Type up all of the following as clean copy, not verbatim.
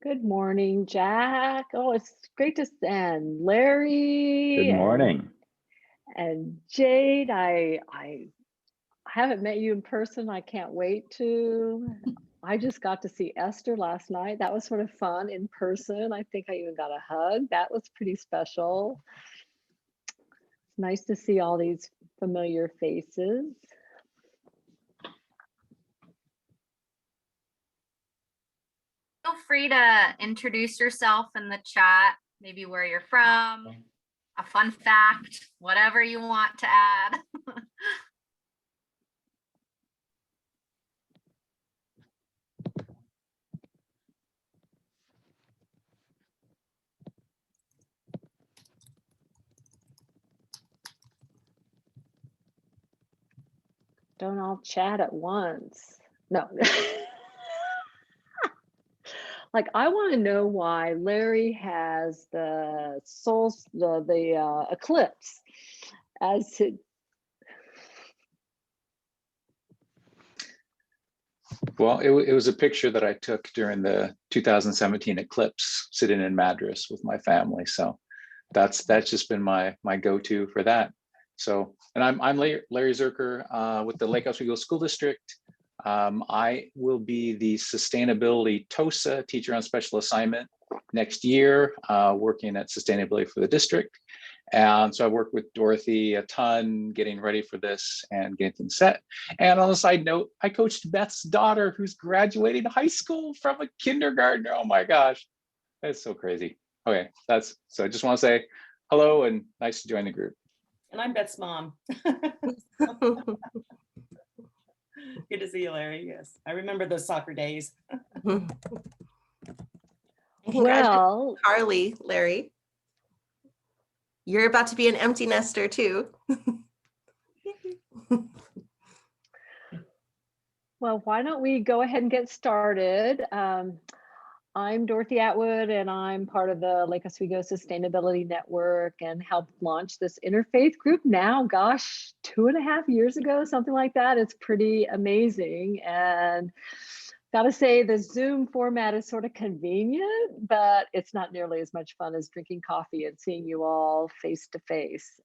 Good morning, Jack. Oh, it's great to and Good Larry morning. and Jade. I haven't met you in person. I can't wait to. I just got to see Esther last night. That was sort of fun in person. I think I even got a hug. That was pretty special. It's nice to see all these familiar faces. Feel free to introduce yourself in the chat, maybe where you're from, a fun fact, whatever you want to add. Don't all chat at once. No. Like, I want to know why Larry has the eclipse as to. Well, it was a picture that I took during the 2017 eclipse, sitting in Madras with my family. So that's just been my go-to for that. So, and I'm Larry Zerker with the Lake Oswego School District. I will be the sustainability TOSA, teacher on special assignment, next year, working at sustainability for the district. And so I worked with Dorothy a ton, getting ready for this and getting things set. And on a side note, I coached Beth's daughter who's graduating high school from a kindergartner. Oh my gosh, that's so crazy. Okay, so I just want to say hello and nice to join the group. And I'm Beth's mom. Good to see you, Larry. Yes, I remember those soccer days. Well, Carly, Larry. You're about to be an empty nester too. well, why don't we go ahead and get started? I'm Dorothy Atwood, and I'm part of the Lake Oswego Sustainability Network and helped launch this interfaith group now, gosh, 2.5 years ago, something like that. It's pretty amazing. And gotta say, the Zoom format is sort of convenient, but it's not nearly as much fun as drinking coffee and seeing you all face to face.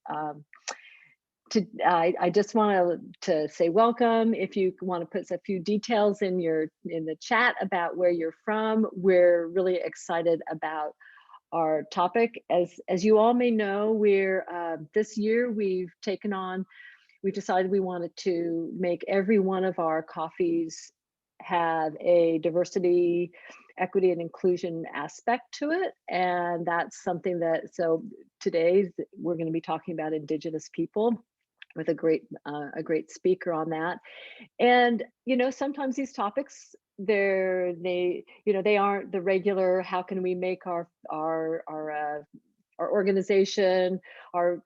I just want to say welcome. If you want to put a few details in the chat about where you're from, we're really excited about our topic. As you all may know, this year we decided we wanted to make every one of our coffees have a diversity, equity, and inclusion aspect to it. And that's something so today we're going to be talking about Indigenous people with a great speaker on that. And sometimes these topics they aren't the regular, how can we make our organization, our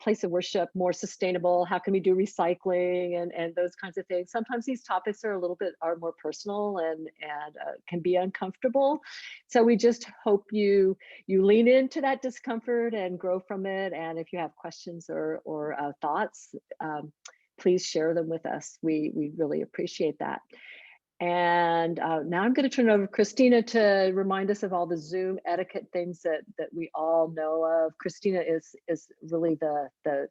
place of worship more sustainable? How can we do recycling and those kinds of things? Sometimes these topics are more personal and can be uncomfortable. So we just hope you lean into that discomfort and grow from it. And if you have questions or thoughts, please share them with us. We really appreciate that. And now I'm going to turn it over to Christina to remind us of all the Zoom etiquette things that we all know of. Christina is really the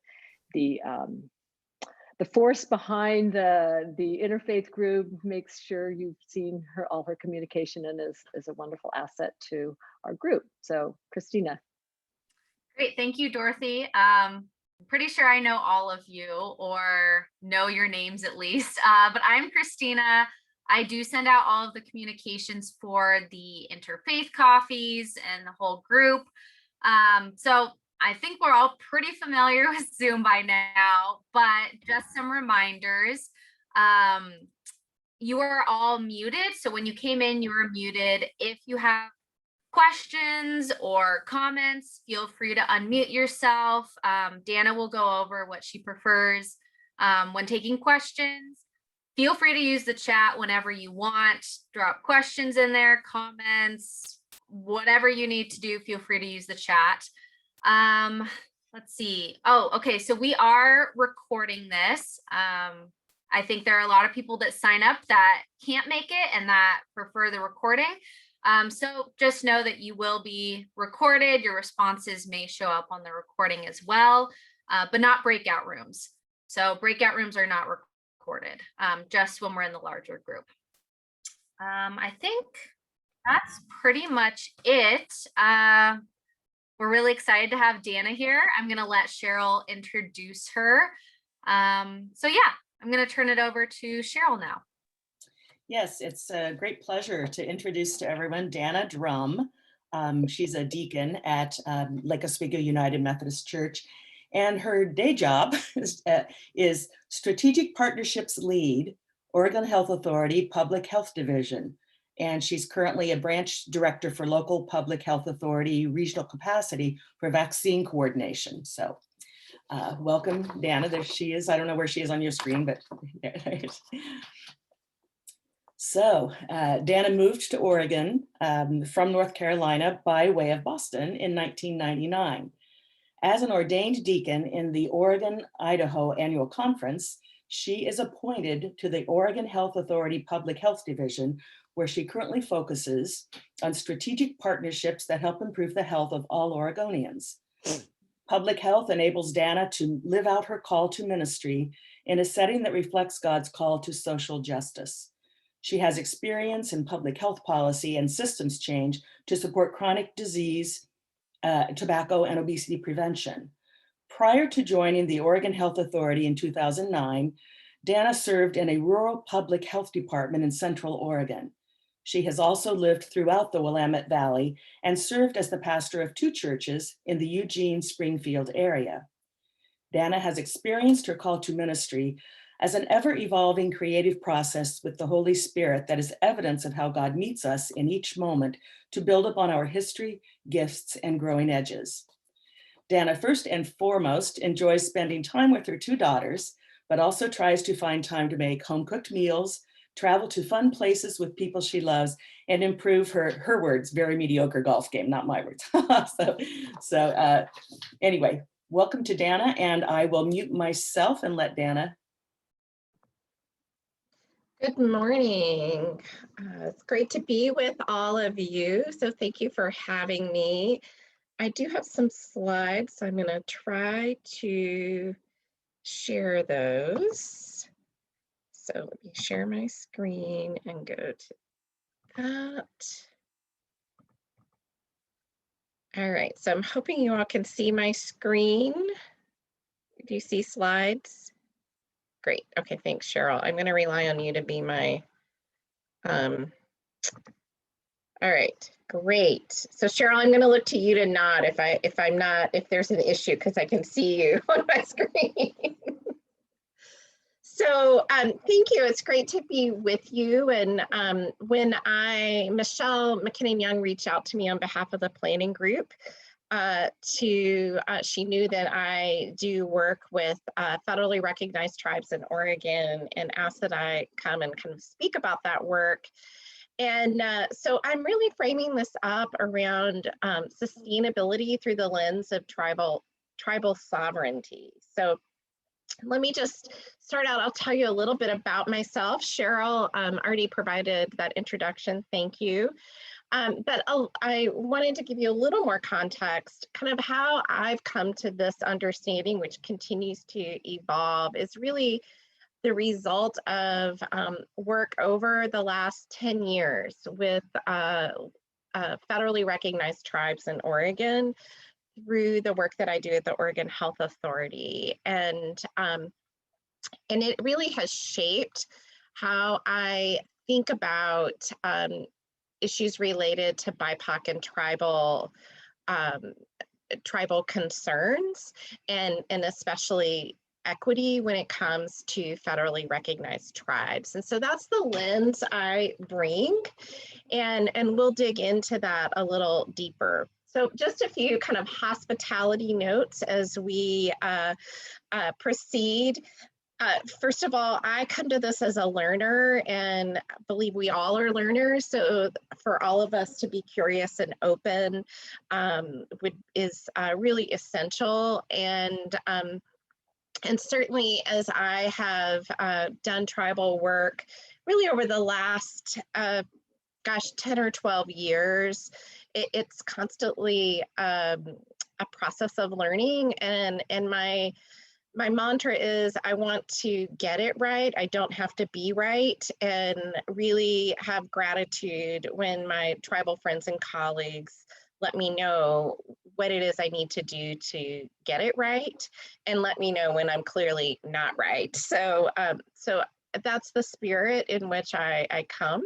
force behind the interfaith group, makes sure you've seen all her communication, and is a wonderful asset to our group. So Christina. Great, thank you, Dorothy. I'm pretty sure I know all of you, or know your names at least, but I'm Christina. I do send out all of the communications for the interfaith coffees and the whole group. So I think we're all pretty familiar with Zoom by now, but just some reminders. You are all muted. So when you came in, you were muted. If you have questions or comments, feel free to unmute yourself. Danna will go over what she prefers when taking questions. Feel free to use the chat whenever you want. Drop questions in there, comments, whatever you need to do, feel free to use the chat. Let's see. Oh, okay. So we are recording this. I I think there are a lot of people that sign up that can't make it and that prefer the recording. So just know that you will be recorded. Your responses may show up on the recording as well, but not breakout rooms. So breakout rooms are not recorded, just when we're in the larger group. I think that's pretty much it. We're really excited to have Danna here. I'm going to let Cheryl introduce her. So yeah, I'm going to turn it over to Cheryl now. Yes, it's a great pleasure to introduce to everyone Danna Drum. She's a deacon at Lake Oswego United Methodist Church, and her day job is Strategic Partnerships Lead, Oregon Health Authority Public Health Division. And she's currently a branch director for local public health authority regional capacity for vaccine coordination. So welcome, Danna. There she is. I don't know where she is on your screen, but there So Danna moved to Oregon from North Carolina by way of Boston in 1999. As an ordained deacon in the Oregon-Idaho Annual Conference, she is appointed to the Oregon Health Authority Public Health Division, where she currently focuses on strategic partnerships that help improve the health of all Oregonians. Public health enables Danna to live out her call to ministry in a setting that reflects God's call to social justice. She has experience in public health policy and systems change to support chronic disease, tobacco, and obesity prevention. Prior to joining the Oregon Health Authority in 2009, Danna served in a rural public health department in Central Oregon. She has also lived throughout the Willamette Valley and served as the pastor of 2 churches in the Eugene-Springfield area. Danna has experienced her call to ministry as an ever-evolving creative process with the Holy Spirit that is evidence of how God meets us in each moment to build upon our history, gifts, and growing edges. Danna, first and foremost, enjoys spending time with her 2 daughters, but also tries to find time to make home-cooked meals, travel to fun places with people she loves, and improve her words, very mediocre golf game, not my words. Anyway, welcome to Danna, and I will mute myself and let Danna. Good morning. It's great to be with all of you. So thank you for having me. I do have some slides, so I'm going to try to share those. So let me share my screen and go to that. All right, so I'm hoping you all can see my screen. Do you see slides? Great. Okay, thanks, Cheryl. I'm going to rely on you to be my, all right, great. So Cheryl, I'm going to look to you to nod if there's an issue, because I can see you on my screen. So thank you. It's great to be with you. And when Michelle McKinnon-Young reached out to me on behalf of the planning group, she knew that I do work with federally recognized tribes in Oregon and asked that I come and kind of speak about that work. And so I'm really framing this up around sustainability through the lens of tribal sovereignty. So let me just start out. I'll tell you a little bit about myself. Cheryl already provided that introduction. Thank you. But I wanted to give you a little more context, kind of how I've come to this understanding, which continues to evolve, is really the result of work over the last 10 years with federally recognized tribes in Oregon through the work that I do at the Oregon Health Authority. And it really has shaped how I think about issues related to BIPOC and tribal concerns, and especially equity when it comes to federally recognized tribes. And so that's the lens I bring, and we'll dig into that a little deeper. So just a few kind of hospitality notes as we proceed. First of all, I come to this as a learner and believe we all are learners. So for all of us to be curious and open is really essential. And And certainly as I have done tribal work, really over the last, 10 or 12 years, it's constantly a process of learning. And my mantra is I want to get it right. I don't have to be right, and really have gratitude when my tribal friends and colleagues let me know what it is I need to do to get it right, and let me know when I'm clearly not right. So, so that's the spirit in which I come.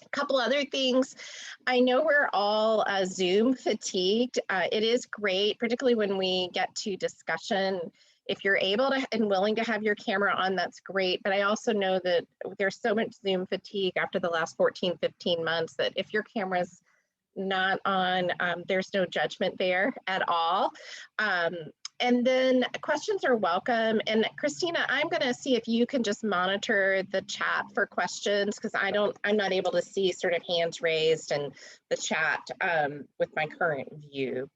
A couple other things. I know we're all Zoom fatigued. It is great, particularly when we get to discussion. If you're able to and willing to have your camera on, that's great. But I also know that there's so much Zoom fatigue after the last 14, 15 months that if your camera's not on, there's no judgment there at all. And then questions are welcome. And Christina, I'm going to see if you can just monitor the chat for questions, because I'm not able to see sort of hands raised and the chat with my current view.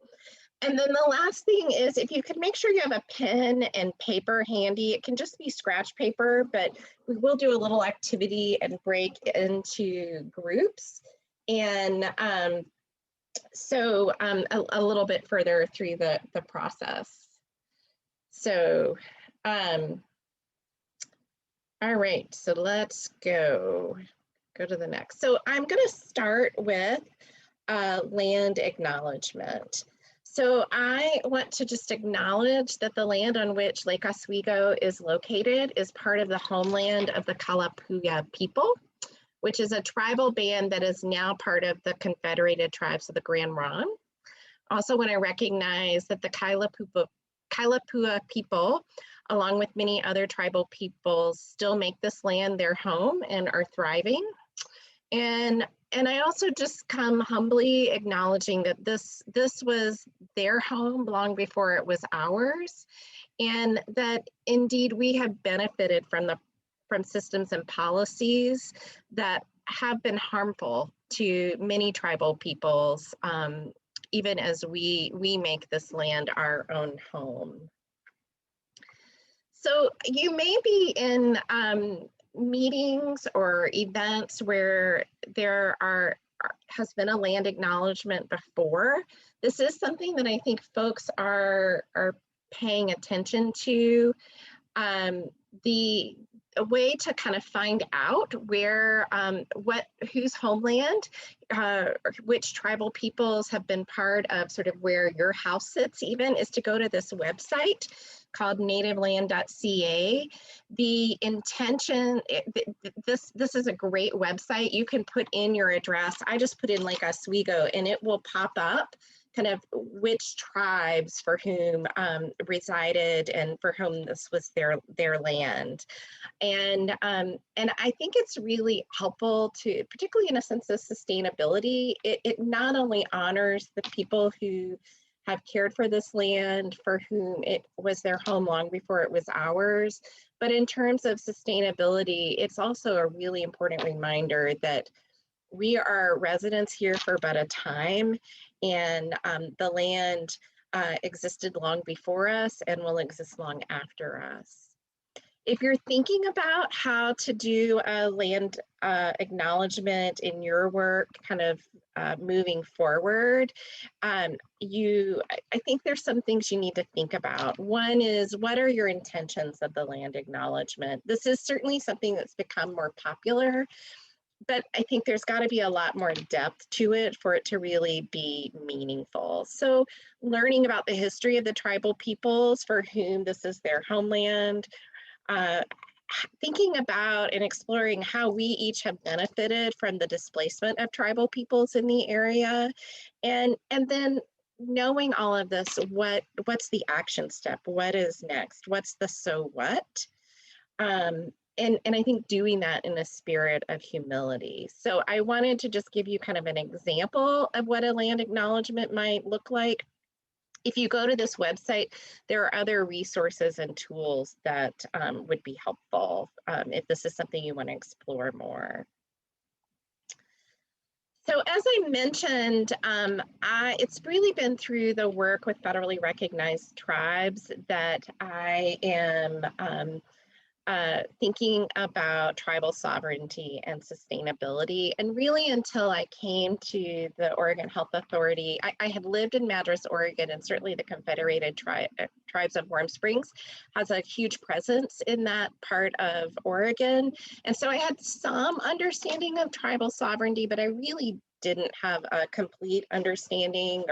And then the last thing is, if you could make sure you have a pen and paper handy. It can just be scratch paper, but we will do a little activity and break into groups. And so a little bit further through the process. So, all right, so let's go to the next. So I'm going to start with land acknowledgement. So I want to just acknowledge that the land on which Lake Oswego is located is part of the homeland of the Kalapuya people, which is a tribal band that is now part of the Confederated Tribes of the Grand Ronde. Also want to recognize that the Kailapua people, along with many other tribal peoples, still make this land their home and are thriving. And I also just come humbly acknowledging that this was their home long before it was ours, and that indeed we have benefited from systems and policies that have been harmful to many tribal peoples, even as we make this land our own home. So you may be in meetings or events where there has been a land acknowledgement before. This is something that I think folks are paying attention to. A way to kind of find out where, whose homeland, which tribal peoples have been part of sort of where your house sits even, is to go to this website called nativeland.ca. The intention, this is a great website. You can put in your address. I just put in Lake Oswego and it will pop up kind of which tribes for whom resided and for whom this was their land. And I think it's really helpful to, particularly in a sense of sustainability, it not only honors the people who have cared for this land, for whom it was their home long before it was ours, but in terms of sustainability, it's also a really important reminder that we are residents here for but a time, and the land existed long before us and will exist long after us. If you're thinking about how to do a land acknowledgement in your work, kind of moving forward, I think there's some things you need to think about. One is, what are your intentions of the land acknowledgement? This is certainly something that's become more popular, but I think there's got to be a lot more depth to it for it to really be meaningful. So learning about the history of the tribal peoples for whom this is their homeland, thinking about and exploring how we each have benefited from the displacement of tribal peoples in the area, and then knowing all of this, what's the action step? What is next? What's the so what? And I think doing that in a spirit of humility. So I wanted to just give you kind of an example of what a land acknowledgement might look like. If you go to this website, there are other resources and tools that would be helpful if this is something you want to explore more. So as I mentioned, it's really been through the work with federally recognized tribes that I am thinking about tribal sovereignty and sustainability. And really until I came to the Oregon Health Authority, I had lived in Madras, Oregon, and certainly the Confederated Tribes of Warm Springs has a huge presence in that part of Oregon. And so I had some understanding of tribal sovereignty, but I really didn't have a complete understanding,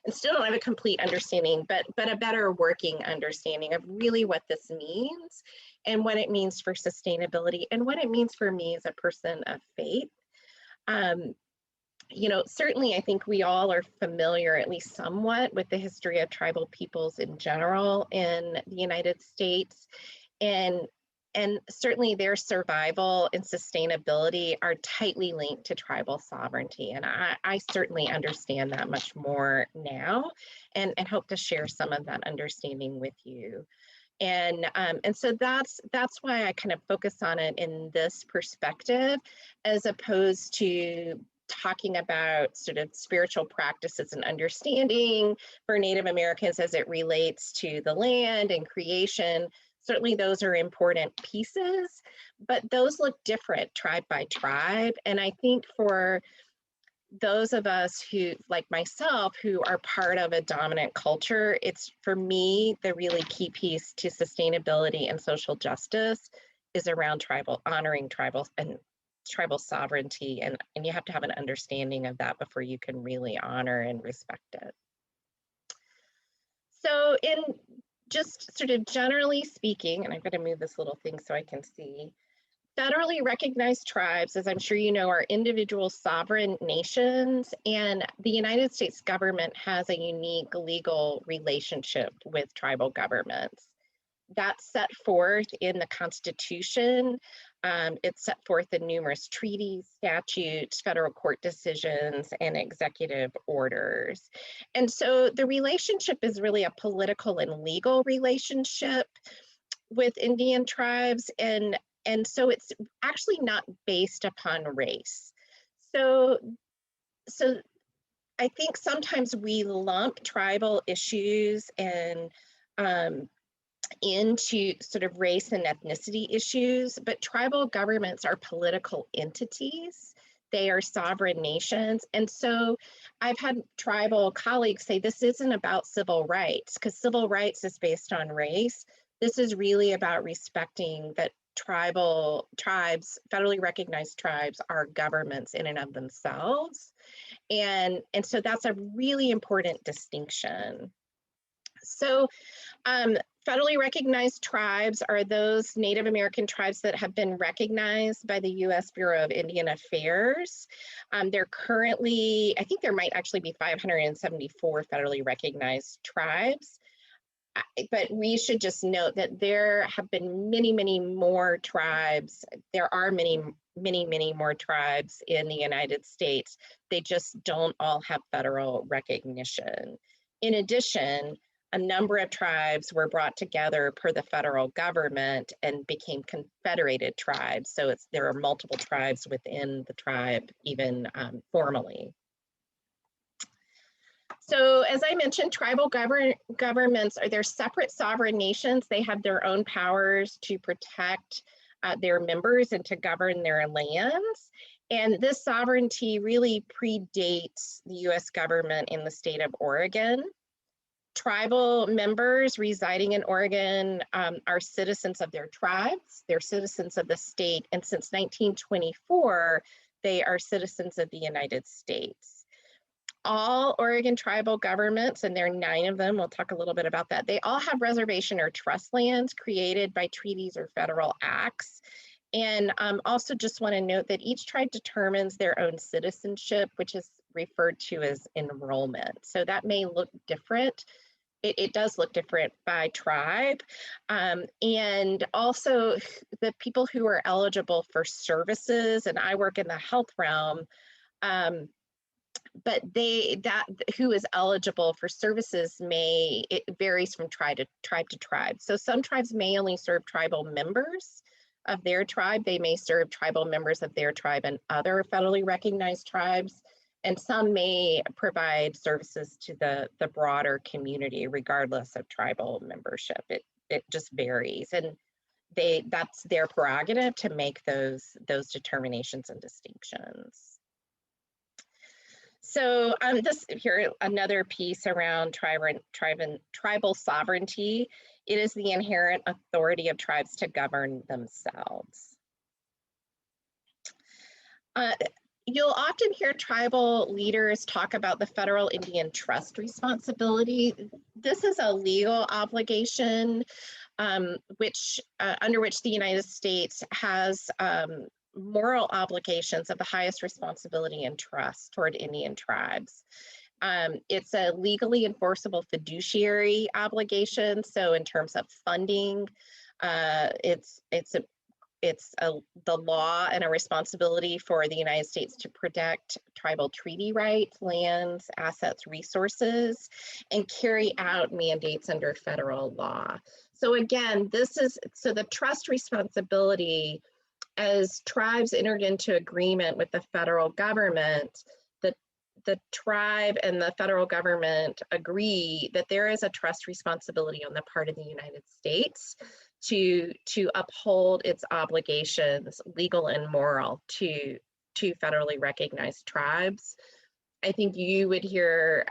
and still don't have a complete understanding, but a better working understanding of really what this means and what it means for sustainability and what it means for me as a person of faith. You know, certainly I think we all are familiar, at least somewhat, with the history of tribal peoples in general in the United States. And certainly their survival and sustainability are tightly linked to tribal sovereignty. And I certainly understand that much more now and hope to share some of that understanding with you. And so that's why I kind of focus on it in this perspective, as opposed to talking about sort of spiritual practices and understanding for Native Americans as it relates to the land and creation. Certainly those are important pieces, but those look different tribe by tribe. And I think for those of us who, like myself, who are part of a dominant culture, it's, for me, the really key piece to sustainability and social justice is around honoring tribal sovereignty. And you have to have an understanding of that before you can really honor and respect it. So in just sort of generally speaking, and I've got to move this little thing so I can see, federally recognized tribes, as I'm sure you know, are individual sovereign nations, and the United States government has a unique legal relationship with tribal governments. That's set forth in the Constitution. It's set forth in numerous treaties, statutes, federal court decisions, and executive orders. And so the relationship is really a political and legal relationship with Indian tribes, and so it's actually not based upon race. So I think sometimes we lump tribal issues and into sort of race and ethnicity issues, but tribal governments are political entities. They are sovereign nations. And so I've had tribal colleagues say this isn't about civil rights, because civil rights is based on race. This is really about respecting that tribal tribes, federally recognized tribes, are governments in and of themselves. And so that's a really important distinction. So federally recognized tribes are those Native American tribes that have been recognized by the U.S. Bureau of Indian Affairs. They're currently, I think there might actually be 574 federally recognized tribes. But we should just note that there have been many, many more tribes. There are many, many, many more tribes in the United States. They just don't all have federal recognition. In addition, a number of tribes were brought together per the federal government and became confederated tribes. So there are multiple tribes within the tribe, even formally. So as I mentioned, tribal governments they're separate sovereign nations. They have their own powers to protect their members and to govern their lands. And this sovereignty really predates the US government in the state of Oregon. Tribal members residing in Oregon are citizens of their tribes. They're citizens of the state. And since 1924, they are citizens of the United States. All Oregon tribal governments, and there are 9 of them, we'll talk a little bit about that, they all have reservation or trust lands created by treaties or federal acts. And also just want to note that each tribe determines their own citizenship, which is referred to as enrollment. So that may look different. It does look different by tribe. And also the people who are eligible for services, and I work in the health realm, but who is eligible for services it varies from tribe to tribe. So some tribes may only serve tribal members of their tribe. They may serve tribal members of their tribe and other federally recognized tribes. some may provide services to the broader community regardless of tribal membership. It just varies, and that's their prerogative to make those determinations and distinctions. So this here, another piece around tribal sovereignty. It is the inherent authority of tribes to govern themselves. You'll often hear tribal leaders talk about the federal Indian trust responsibility. This is a legal obligation under which the United States has moral obligations of the highest responsibility and trust toward Indian tribes. It's a legally enforceable fiduciary obligation. So in terms of funding, it's the law and a responsibility for the United States to protect tribal treaty rights, lands, assets, resources, and carry out mandates under federal law. So again, the trust responsibility, as tribes entered into agreement with the federal government, the tribe and the federal government agree that there is a trust responsibility on the part of the United States to uphold its obligations, legal and moral, to federally recognized tribes. I think you would hear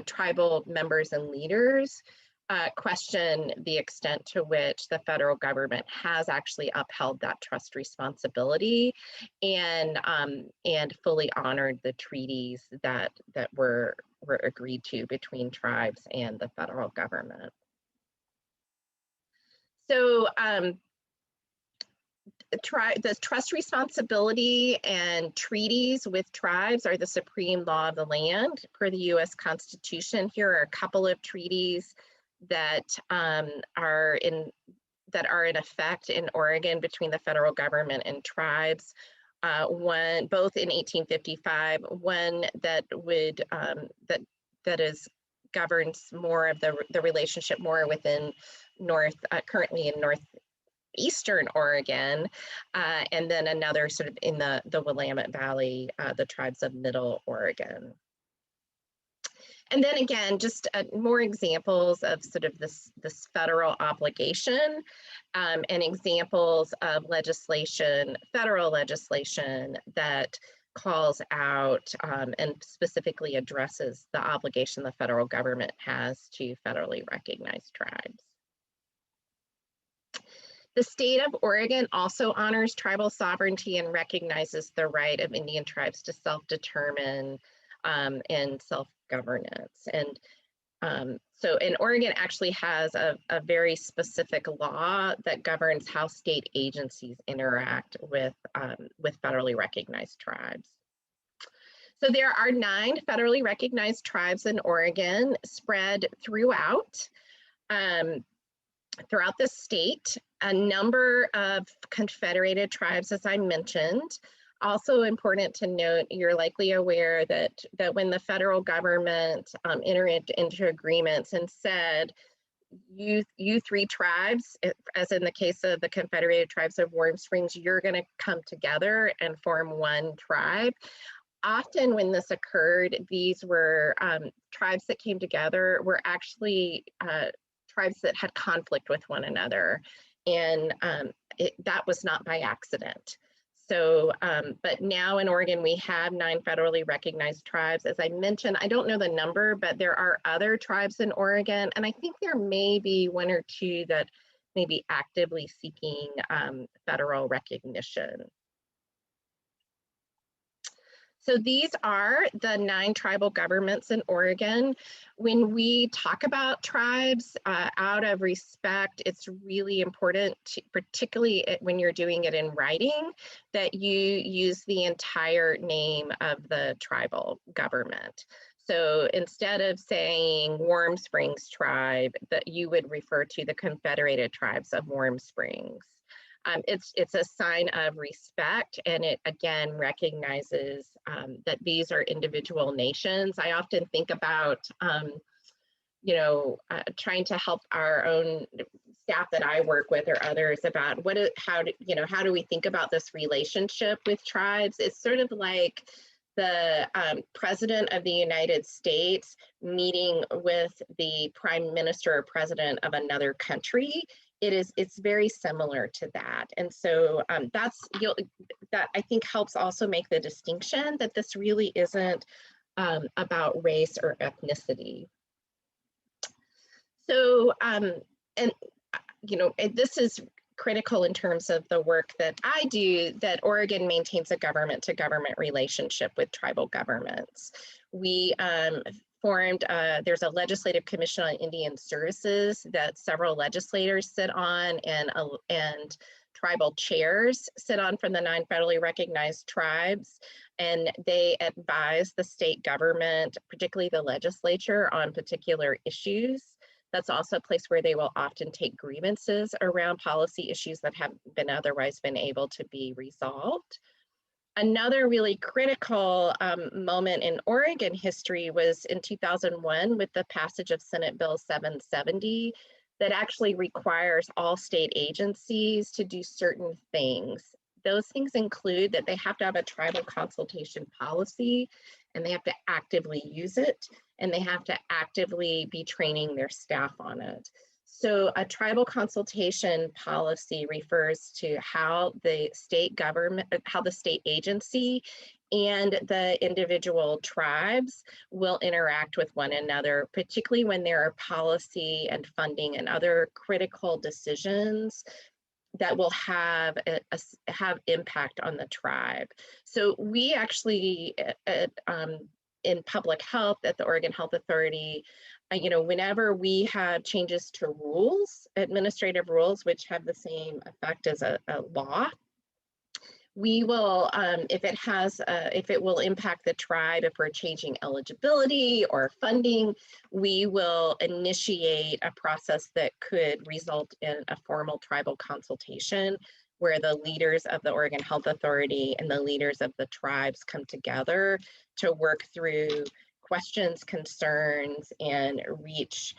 tribal members and leaders question the extent to which the federal government has actually upheld that trust responsibility and fully honored the treaties that were agreed to between tribes and the federal government. So the trust responsibility and treaties with tribes are the supreme law of the land per the U.S. Constitution. Here are a couple of treaties that are in effect in Oregon between the federal government and tribes. One, both in 1855, one that would governs more of the relationship more within currently in northeastern Oregon, and then another sort of in the Willamette Valley, the tribes of Middle Oregon. And then again, just more examples of sort of this federal obligation and examples of legislation, federal legislation that calls out and specifically addresses the obligation the federal government has to federally recognized tribes. The state of Oregon also honors tribal sovereignty and recognizes the right of Indian tribes to self-determine and self-governance. And Oregon actually has a very specific law that governs how state agencies interact with federally recognized tribes. So there are 9 federally recognized tribes in Oregon spread throughout the state, a number of confederated tribes, as I mentioned. Also important to note, you're likely aware that when the federal government entered into agreements and said, you 3 tribes, as in the case of the Confederated Tribes of Warm Springs, you're going to come together and form one tribe. Often when this occurred, these were tribes that came together were actually tribes that had conflict with one another, and that was not by accident. So, but now in Oregon, we have 9 federally recognized tribes. As I mentioned, I don't know the number, but there are other tribes in Oregon, and I think there may be 1 or 2 that may be actively seeking federal recognition. So these are the 9 tribal governments in Oregon. When we talk about tribes out of respect, it's really important, particularly when you're doing it in writing, that you use the entire name of the tribal government. So instead of saying Warm Springs tribe, that you would refer to the Confederated Tribes of Warm Springs. It's a sign of respect, and it again recognizes that these are individual nations. I often think about, trying to help our own staff that I work with or others about how do we think about this relationship with tribes? It's sort of like the president of the United States meeting with the prime minister or president of another country. It's very similar to that. And so that I think helps also make the distinction that this really isn't about race or ethnicity. So, this is critical in terms of the work that I do, that Oregon maintains a government-to-government relationship with tribal governments. We formed, there's a legislative commission on Indian services that several legislators sit on, and tribal chairs sit on from the 9 federally recognized tribes, and they advise the state government, particularly the legislature, on particular issues. That's also a place where they will often take grievances around policy issues that have been otherwise been able to be resolved. Another really critical moment in Oregon history was in 2001 with the passage of Senate Bill 770 that actually requires all state agencies to do certain things. Those things include that they have to have a tribal consultation policy, and they have to actively use it, and they have to actively be training their staff on it. So a tribal consultation policy refers to how the state government, how the state agency and the individual tribes will interact with one another, particularly when there are policy and funding and other critical decisions that will have impact on the tribe. So we actually, in public health at the Oregon Health Authority, whenever we have changes to rules, administrative rules, which have the same effect as a law, we will, if it will impact the tribe, if we're changing eligibility or funding, we will initiate a process that could result in a formal tribal consultation where the leaders of the Oregon Health Authority and the leaders of the tribes come together to work through questions, concerns, and reach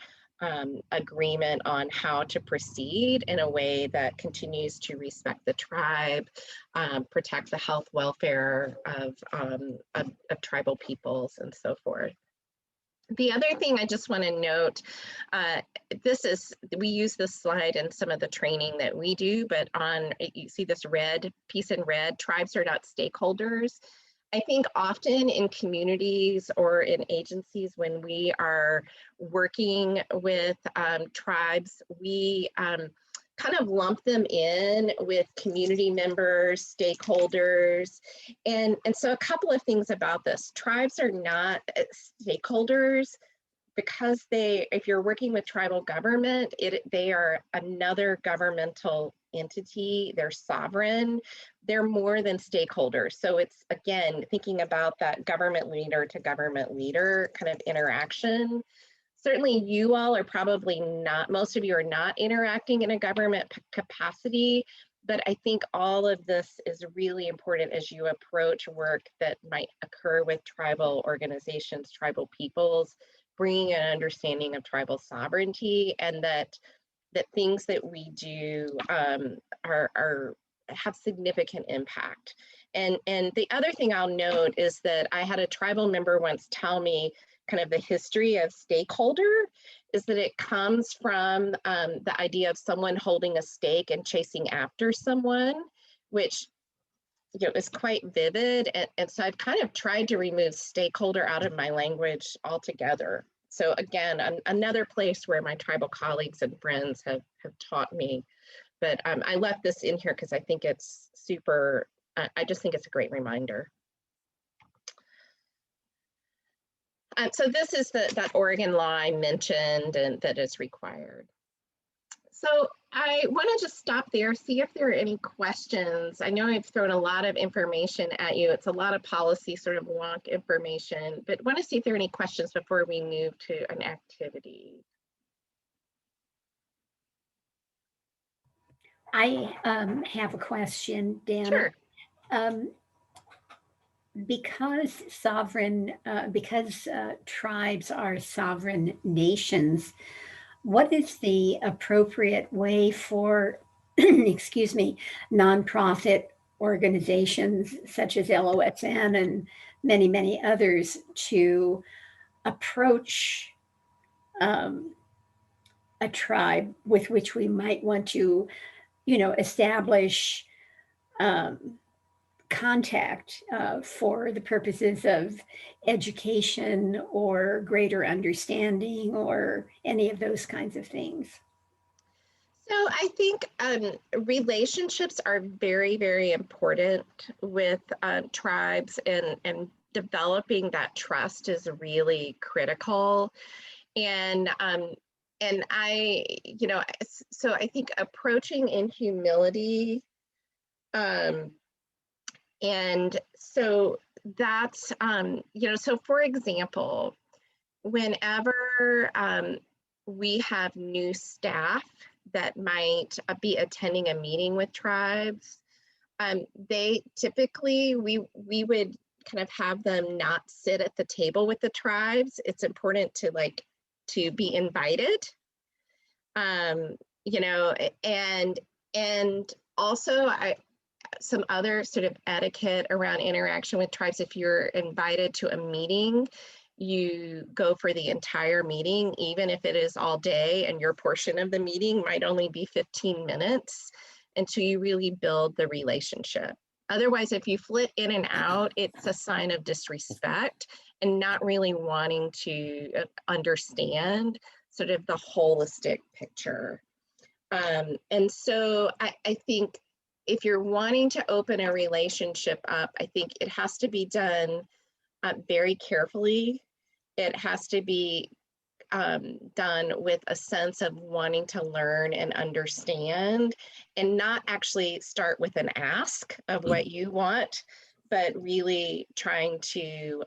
agreement on how to proceed in a way that continues to respect the tribe, protect the health welfare of tribal peoples, and so forth. The other thing I just want to note, we use this slide in some of the training that we do, but you see this red piece in red, tribes are not stakeholders. I think often in communities or in agencies when we are working with tribes, we kind of lump them in with community members, stakeholders. And so a couple of things about this. Tribes are not stakeholders because if you're working with tribal government, they are another governmental entity, they're sovereign, they're more than stakeholders. So it's, again, thinking about that government leader to government leader kind of interaction. Certainly you all are probably not, most of you are not interacting in a government capacity, but I think all of this is really important as you approach work that might occur with tribal organizations, tribal peoples, bringing an understanding of tribal sovereignty, and that things that we do have significant impact. And the other thing I'll note is that I had a tribal member once tell me kind of the history of stakeholder is that it comes from the idea of someone holding a stake and chasing after someone, which is quite vivid. And so I've kind of tried to remove stakeholder out of my language altogether. So again, another place where my tribal colleagues and friends have taught me, but I left this in here because I think it's super, I just think it's a great reminder. So this is that Oregon law I mentioned and that is required. So I want to just stop there, see if there are any questions. I know I've thrown a lot of information at you. It's a lot of policy sort of wonk information, but want to see if there are any questions before we move to an activity. I have a question, Danna. Sure. Because tribes are sovereign nations, what is the appropriate way for, excuse me, nonprofit organizations such as LOSN and many, many others to approach a tribe with which we might want to, establish contact for the purposes of education or greater understanding or any of those kinds of things? So I think relationships are very, very important with tribes, and developing that trust is really critical. And I, so I think approaching in humility, and so that's, so for example, whenever we have new staff that might be attending a meeting with tribes, they typically, we would kind of have them not sit at the table with the tribes. It's important to be invited, and also some other sort of etiquette around interaction with tribes. If you're invited to a meeting, you go for the entire meeting, even if it is all day, and your portion of the meeting might only be 15 minutes until you really build the relationship. Otherwise, if you flit in and out, it's a sign of disrespect and not really wanting to understand sort of the holistic picture. And so I think if you're wanting to open a relationship up, I think it has to be done very carefully. It has to be done with a sense of wanting to learn and understand, and not actually start with an ask of what you want, but really trying to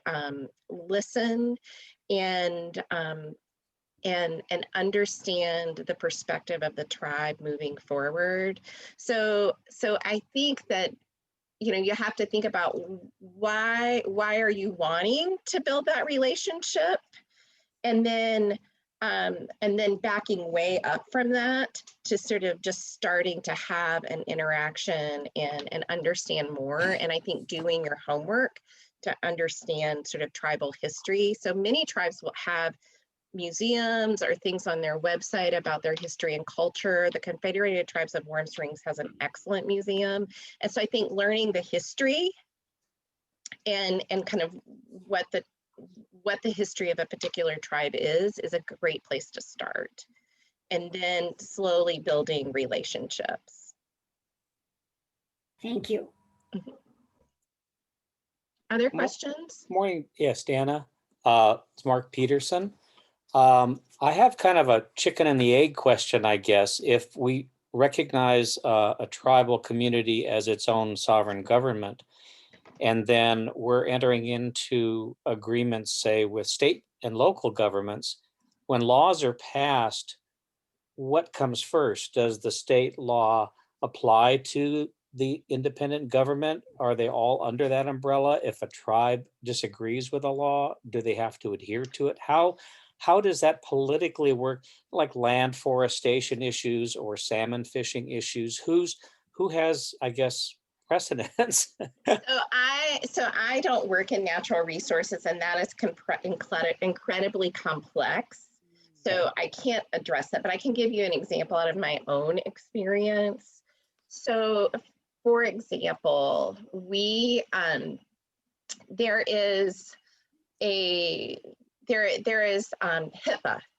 listen and understand the perspective of the tribe moving forward. So I think that, you have to think about why are you wanting to build that relationship, and then backing way up from that to sort of just starting to have an interaction and understand more. And I think doing your homework to understand sort of tribal history. So many tribes will have museums or things on their website about their history and culture. The Confederated Tribes of Warm Springs has an excellent museum. And so I think learning the history and kind of what the history of a particular tribe is a great place to start. And then slowly building relationships. Thank you. Other questions? Morning. Yes, Danna. It's Mark Peterson. I have kind of a chicken and the egg question, I guess. If we recognize a tribal community as its own sovereign government, and then we're entering into agreements, say, with state and local governments, when laws are passed, what comes first? Does the state law apply to the independent government? Are they all under that umbrella? If a tribe disagrees with a law, do they have to adhere to it? How does that politically work, like land forestation issues or salmon fishing issues? Who has, I guess, precedence? So I don't work in natural resources, and that is incredibly complex. So I can't address that, but I can give you an example out of my own experience. So, for example, there is HIPAA,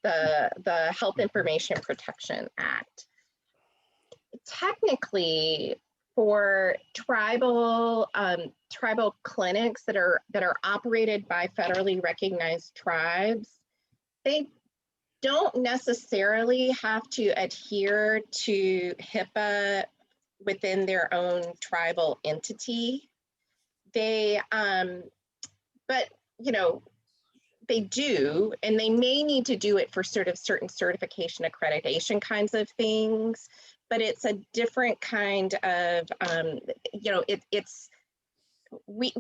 the Health Information Protection Act. Technically, for tribal clinics that are operated by federally recognized tribes, they don't necessarily have to adhere to HIPAA within their own tribal entity. They, but they do, and they may need to do it for sort of certain certification accreditation kinds of things, but it's a different kind of, we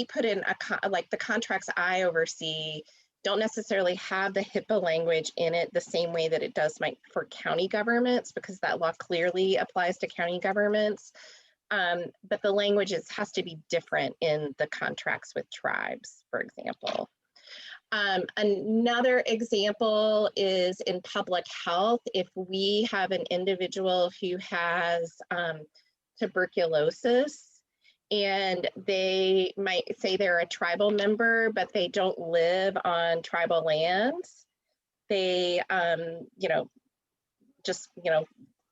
put in like the contracts I oversee don't necessarily have the HIPAA language in it the same way that it does for county governments, because that law clearly applies to county governments. But the language has to be different in the contracts with tribes, for example. Another example is in public health. If we have an individual who has tuberculosis, and they might say they're a tribal member, but they don't live on tribal lands. They, just,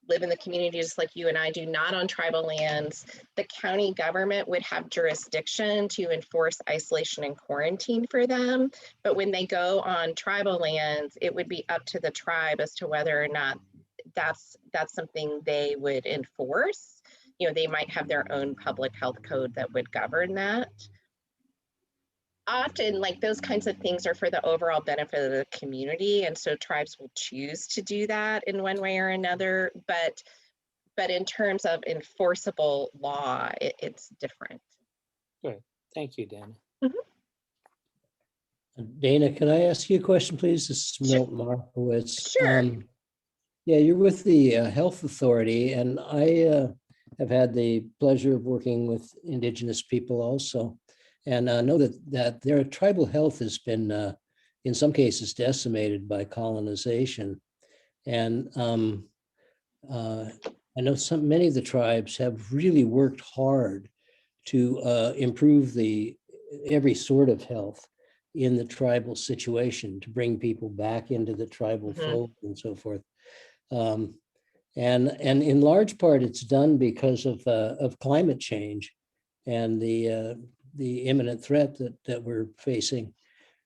live in the community just like you and I do, not on tribal lands. The county government would have jurisdiction to enforce isolation and quarantine for them. But when they go on tribal lands, it would be up to the tribe as to whether or not that's something they would enforce. They might have their own public health code that would govern that. Often, like, those kinds of things are for the overall benefit of the community, and so tribes will choose to do that in one way or another. But in terms of enforceable law, it's different. Good. Thank you, Danna. Dana, can I ask you a question, please? This is Milt Markowitz. Sure. Yeah, you're with the Health Authority, and I have had the pleasure of working with Indigenous people also. And I know that their tribal health has been, in some cases, decimated by colonization. And I know many of the tribes have really worked hard to improve every sort of health in the tribal situation, to bring people back into the tribal fold and so forth. And in large part, it's done because of climate change and the imminent threat that we're facing.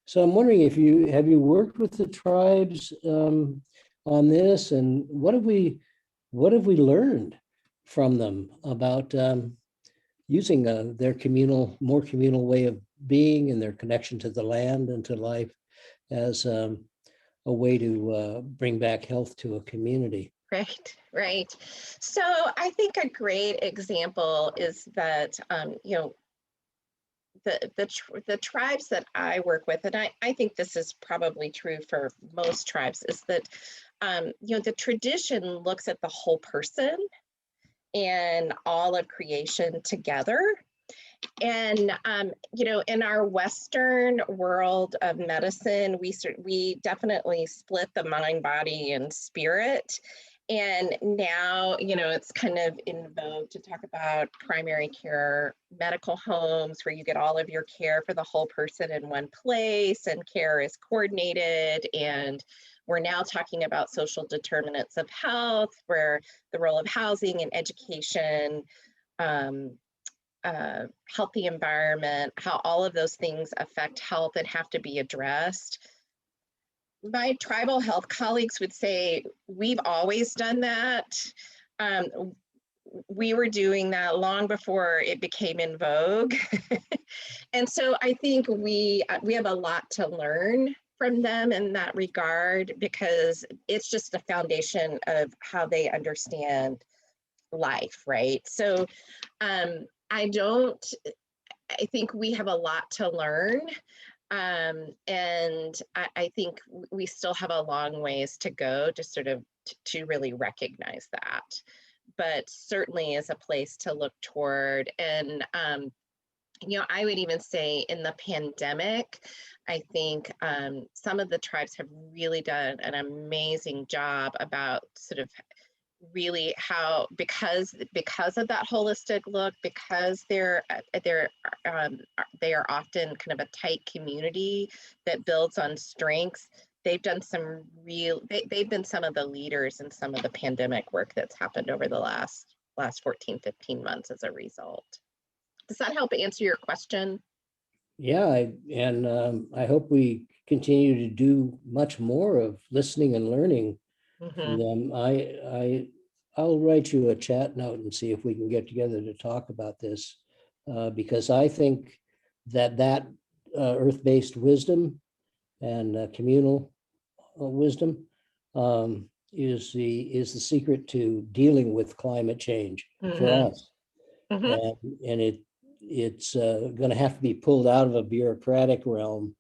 So I'm wondering if have you worked with the tribes on this, and what have we learned from them about using their more communal way of being and their connection to the land and to life as a way to bring back health to a community? Right. So I think a great example is that, the tribes that I work with, and I think this is probably true for most tribes, is that, the tradition looks at the whole person and all of creation together. And, in our Western world of medicine, we definitely split the mind, body, and spirit. And now, it's kind of in vogue to talk about primary care medical homes where you get all of your care for the whole person in one place and care is coordinated. And we're now talking about social determinants of health, where the role of housing and education, healthy environment, how all of those things affect health and have to be addressed. My tribal health colleagues would say, we've always done that. We were doing that long before it became in vogue. And so I think we have a lot to learn from them in that regard, because it's just the foundation of how they understand life, right? So I think we have a lot to learn. And I think we still have a long ways to go to sort of to really recognize that, but certainly is a place to look toward. And, I would even say in the pandemic, I think some of the tribes have really done an amazing job about sort of really how, because of that holistic look, because they are often kind of a tight community that builds on strengths. They've done some they've been some of the leaders in some of the pandemic work that's happened over the last 14, 15 months as a result. Does that help answer your question? Yeah, I hope we continue to do much more of listening and learning from them. I'll write you a chat note and see if we can get together to talk about this, because I think that earth-based wisdom and communal wisdom is the secret to dealing with climate change for us. And it's going to have to be pulled out of a bureaucratic realm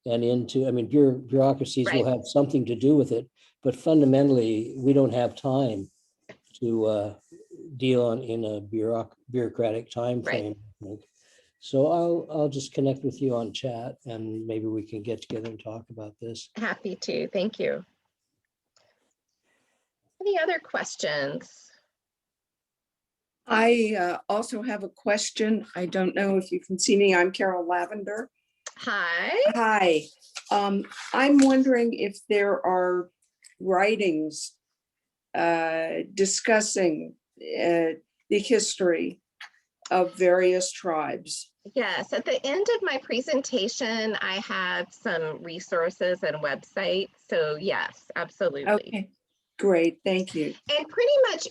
and into, I mean, bureaucracies will Right. have something to do with it, but fundamentally, we don't have time to deal in a bureaucratic time frame. I think. So I'll just connect with you on chat, and maybe we can get together and talk about this. Happy to. Thank you. Any other questions? I also have a question. I don't know if you can see me. I'm Carol Lavender. Hi. Hi. I'm wondering if there are writings discussing the history of various tribes. Yes, at the end of my presentation, I have some resources and websites. So yes, absolutely. Okay, great, thank you. And pretty much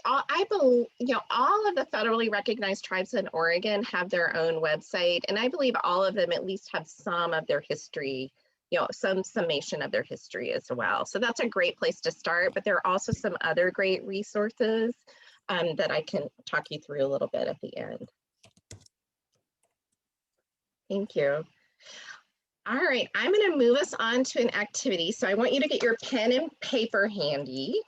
I believe, all of the federally recognized tribes in Oregon have their own website. And I believe all of them at least have some of their history, some summation of their history as well. So that's a great place to start. But there are also some other great resources that I can talk you through a little bit at the end. Thank you. All right, I'm going to move us on to an activity. So I want you to get your pen and paper handy.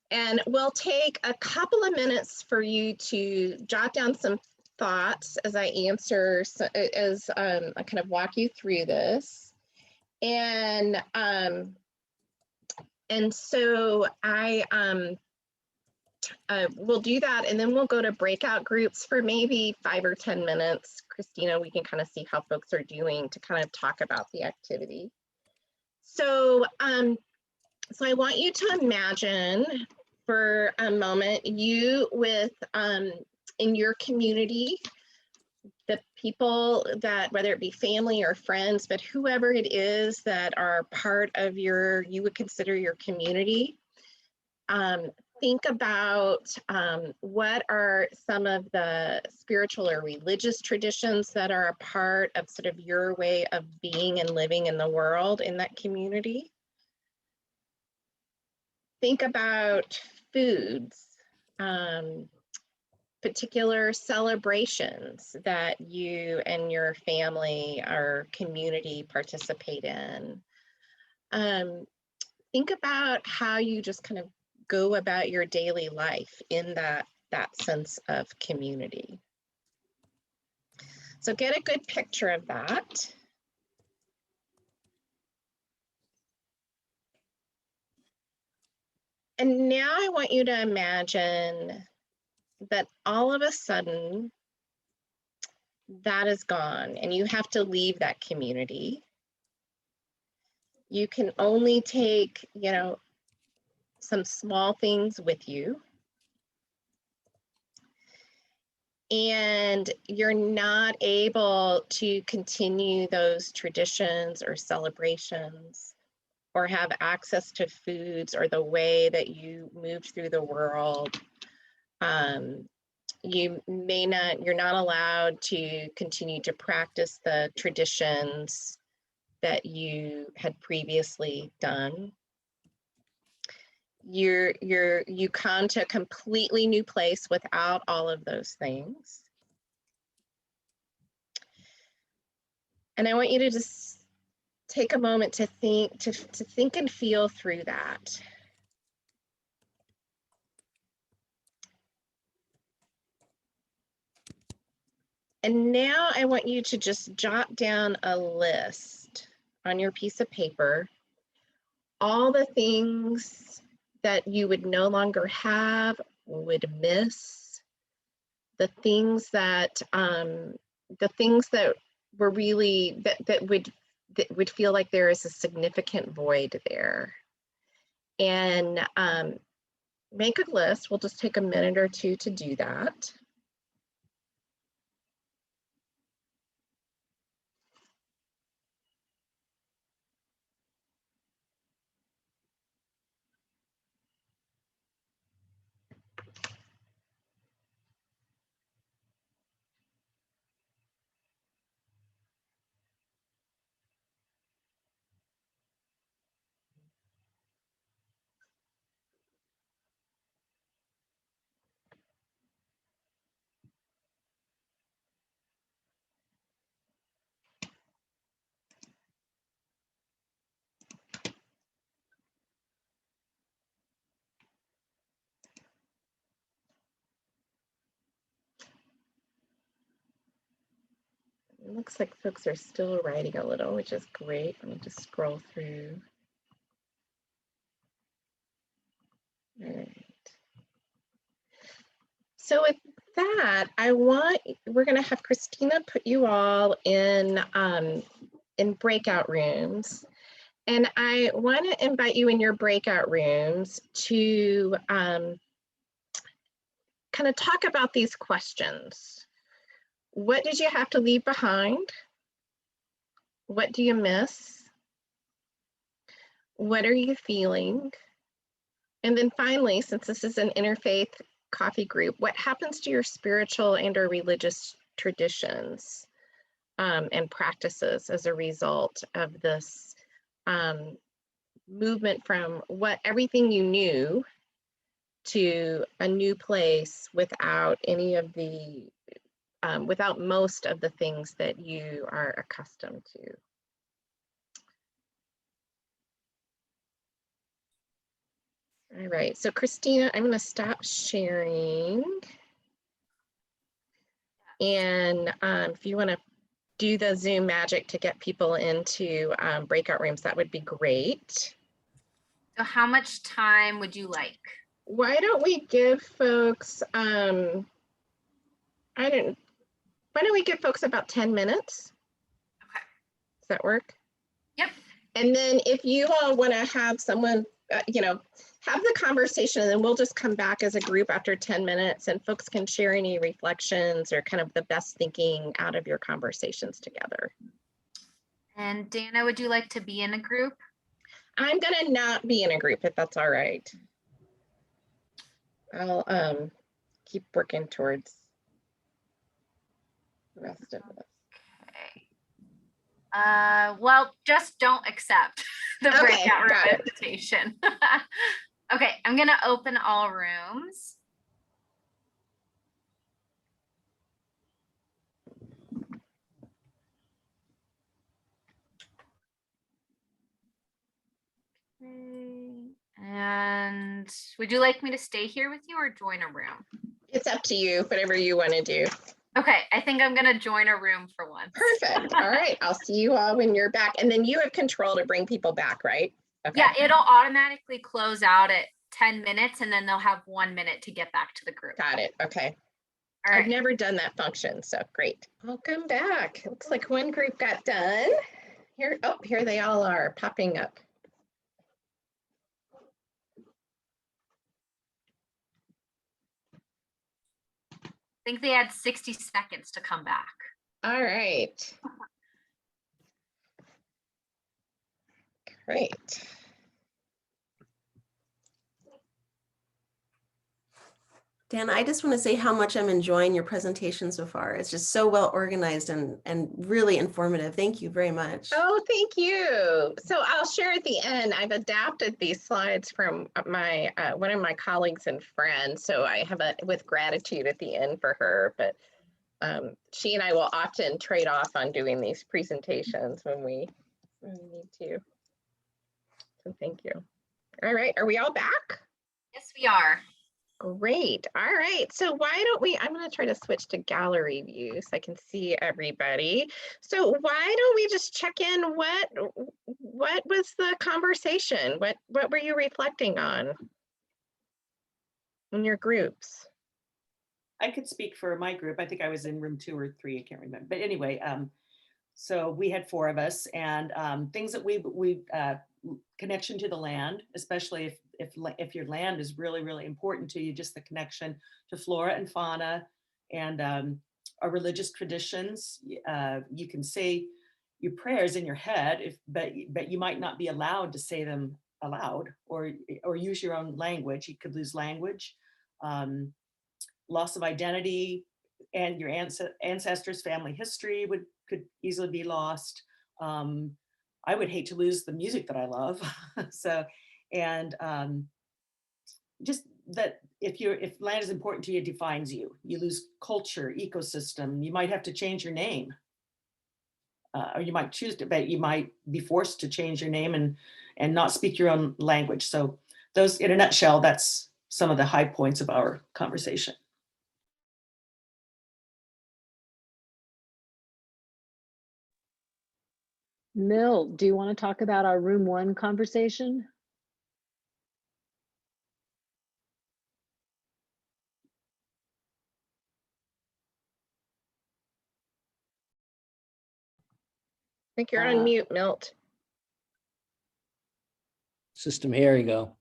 And we'll take a couple of minutes for you to jot down some thoughts as I answer, as I kind of walk you through this. And so we'll do that, and then we'll go to breakout groups for maybe 5 or 10 minutes. Christina, we can kind of see how folks are doing to kind of talk about the activity. So, so I want you to imagine for a moment you with in your community, the people that, whether it be family or friends, but whoever it is that are part of you would consider your community. Think about what are some of the spiritual or religious traditions that are a part of sort of your way of being and living in the world in that community. Think about foods, particular celebrations that you and your family or community participate in. Think about how you just kind of go about your daily life in that sense of community. So get a good picture of that. And now I want you to imagine that all of a sudden that is gone and you have to leave that community. You can only take, some small things with you. And you're not able to continue those traditions or celebrations or have access to foods or the way that you move through the world. You're not allowed to continue to practice the traditions that you had previously done. You come to a completely new place without all of those things. And I want you to just take a moment to think and feel through that. And now I want you to just jot down a list on your piece of paper, all the things that you would no longer have, would miss, the things that were really, that would feel like there is a significant void there. And make a list. We'll just take a minute or two to do that. It looks like folks are still writing a little, which is great. Let me just scroll through. All right. So with that, we're going to have Christina put you all in breakout rooms. And I want to invite you in your breakout rooms to kind of talk about these questions. What did you have to leave behind? What do you miss? What are you feeling? And then finally, since this is an interfaith coffee group, what happens to your spiritual and or religious traditions and practices as a result of this movement from everything you knew to a new place without any of the without most of the things that you are accustomed to? All right, so Christina, I'm going to stop sharing. And if you want to do the Zoom magic to get people into breakout rooms, that would be great. So how much time would you like? Why don't we give folks, why don't we give folks about 10 minutes? Okay. Does that work? Yep. And then if you all want to have someone, have the conversation, and then we'll just come back as a group after 10 minutes and folks can share any reflections or kind of the best thinking out of your conversations together. And Danna, would you like to be in a group? I'm gonna not be in a group if that's all right. I'll keep working towards the rest of it. Okay. Well, just don't accept the breakout room got it. invitation. Okay, I'm gonna open all rooms. Okay. And would you like me to stay here with you or join a room? It's up to you, whatever you want to do. Okay, I think I'm gonna join a room for once. Perfect. All right, I'll see you all when you're back. And then you have control to bring people back, right? Okay. Yeah, it'll automatically close out at 10 minutes and then they'll have 1 minute to get back to the group. Got it. Okay. All right. I've never done that function, so great. Welcome back. Looks like one group got done. Here they all are popping up. I think they had 60 seconds to come back. All right. Great. Dan, I just want to say how much I'm enjoying your presentation so far. It's just so well organized and really informative. Thank you very much. Oh, thank you. So I'll share at the end. I've adapted these slides from my one of my colleagues and friends. So I have a with gratitude at the end for her. But she and I will often trade off on doing these presentations when we need to. So thank you. All right, are we all back? Yes, we are. Great. All right. So why don't we, I'm going to try to switch to gallery view so I can see everybody. So why don't we just check in what was the conversation? What were you reflecting on in your groups? I could speak for my group. I think I was in room 2 or 3. I can't remember. But anyway, so we had 4 of us, and things that we connection to the land, especially if your land is really, really important to you, just the connection to flora and fauna and our religious traditions. You can say your prayers in your head, but you might not be allowed to say them aloud or use your own language. You could lose language, loss of identity, and your ancestors' family history could easily be lost. I would hate to lose the music that I love. So, and just that if land is important to you, it defines you. You lose culture, ecosystem. You might have to change your name, or you might choose to, but you might be forced to change your name and not speak your own language. So, those, in a nutshell, that's some of the high points of our conversation. Milt, do you want to talk about our room 1 conversation? I think you're on mute, Milt. System, here you go.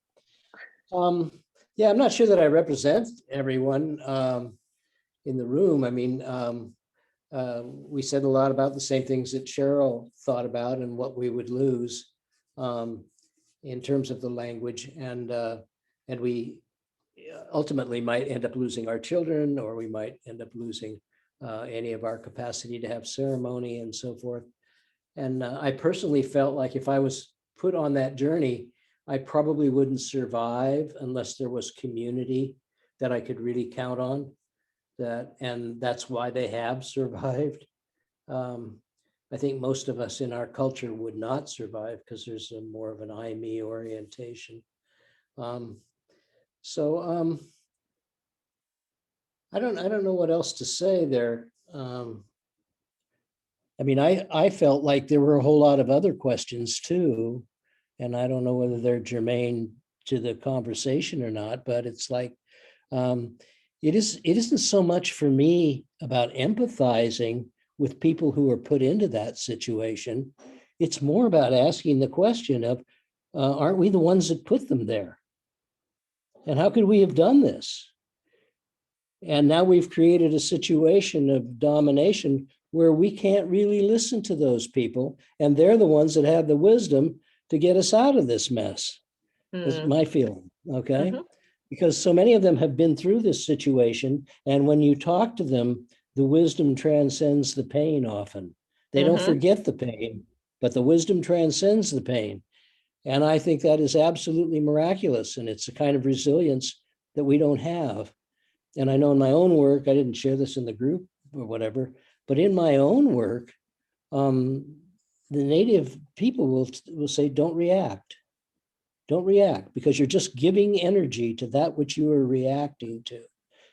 Yeah, I'm not sure that I represent everyone in the room. I mean, we said a lot about the same things that Cheryl thought about and what we would lose in terms of the language, and we ultimately might end up losing our children, or we might end up losing any of our capacity to have ceremony and so forth. And I personally felt like if I was put on that journey, I probably wouldn't survive unless there was community that I could really count on. And that's why they have survived. I think most of us in our culture would not survive because there's more of an I, me orientation. So I don't know what else to say there. I mean, I felt like there were a whole lot of other questions too, and I don't know whether they're germane to the conversation or not, but it's like, it isn't so much for me about empathizing with people who are put into that situation. It's more about asking the question of, aren't we the ones that put them there? And how could we have done this? And now we've created a situation of domination where we can't really listen to those people. And they're the ones that have the wisdom to get us out of this mess. Is my feeling, okay? Because so many of them have been through this situation. And when you talk to them, the wisdom transcends the pain often. They don't forget the pain, but the wisdom transcends the pain. And I think that is absolutely miraculous. And it's a kind of resilience that we don't have. And I know in my own work, I didn't share this in the group or whatever, but in my own work, the Native people will say, don't react. Don't react, because you're just giving energy to that which you are reacting to.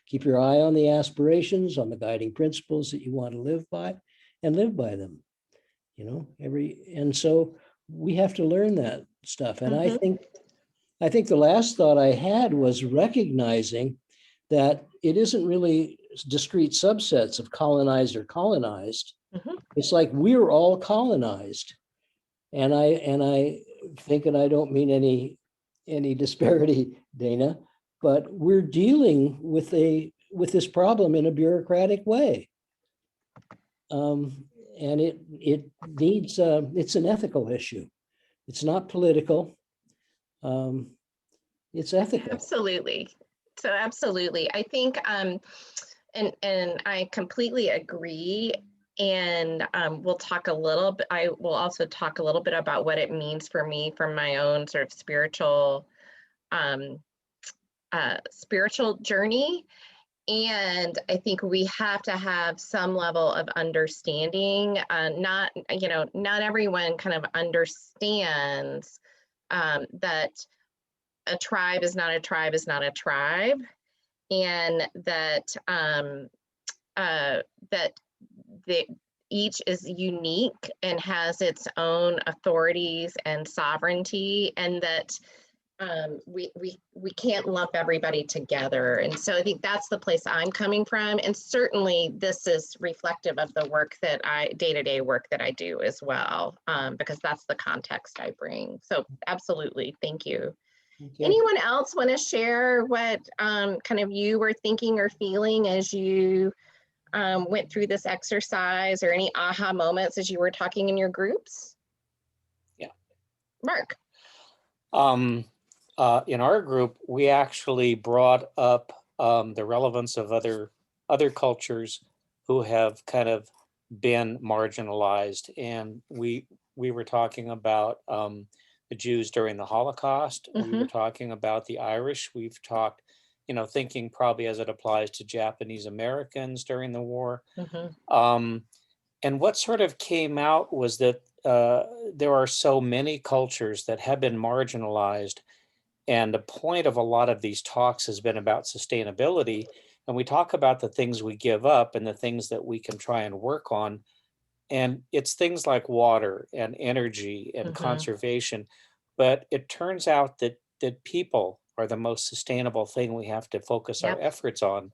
Keep your eye on the aspirations, on the guiding principles that you want to live by, and live by them. You know, and so we have to learn that stuff. And I think the last thought I had was recognizing that it isn't really discrete subsets of colonized or colonized. It's like we're all colonized. And I think, and I don't mean any disparity, Dana, but we're dealing with this problem in a bureaucratic way. And it needs, it's an ethical issue. It's not political. It's ethical. Absolutely. So absolutely. I think, and I completely agree. And we'll talk a little bit, I will also talk a little bit about what it means for me from my own sort of spiritual journey. And I think we have to have some level of understanding. Not everyone kind of understands that a tribe is not a tribe is not a tribe, and that each is unique and has its own authorities and sovereignty, and that we can't lump everybody together. And so I think that's the place I'm coming from. And certainly this is reflective of the work that day-to-day work that I do as well, because that's the context I bring. So absolutely, thank you. Anyone else want to share what kind of you were thinking or feeling as you went through this exercise, or any aha moments as you were talking in your groups? Yeah. Mark. In our group, we actually brought up the relevance of other cultures who have kind of been marginalized. And we were talking about the Jews during the Holocaust. We were talking about the Irish. We've talked, thinking probably as it applies to Japanese Americans during the war. And what sort of came out was that there are so many cultures that have been marginalized. And the point of a lot of these talks has been about sustainability. And we talk about the things we give up and the things that we can try and work on. And it's things like water and energy and conservation. But it turns out that people are the most sustainable thing we have to focus our efforts on.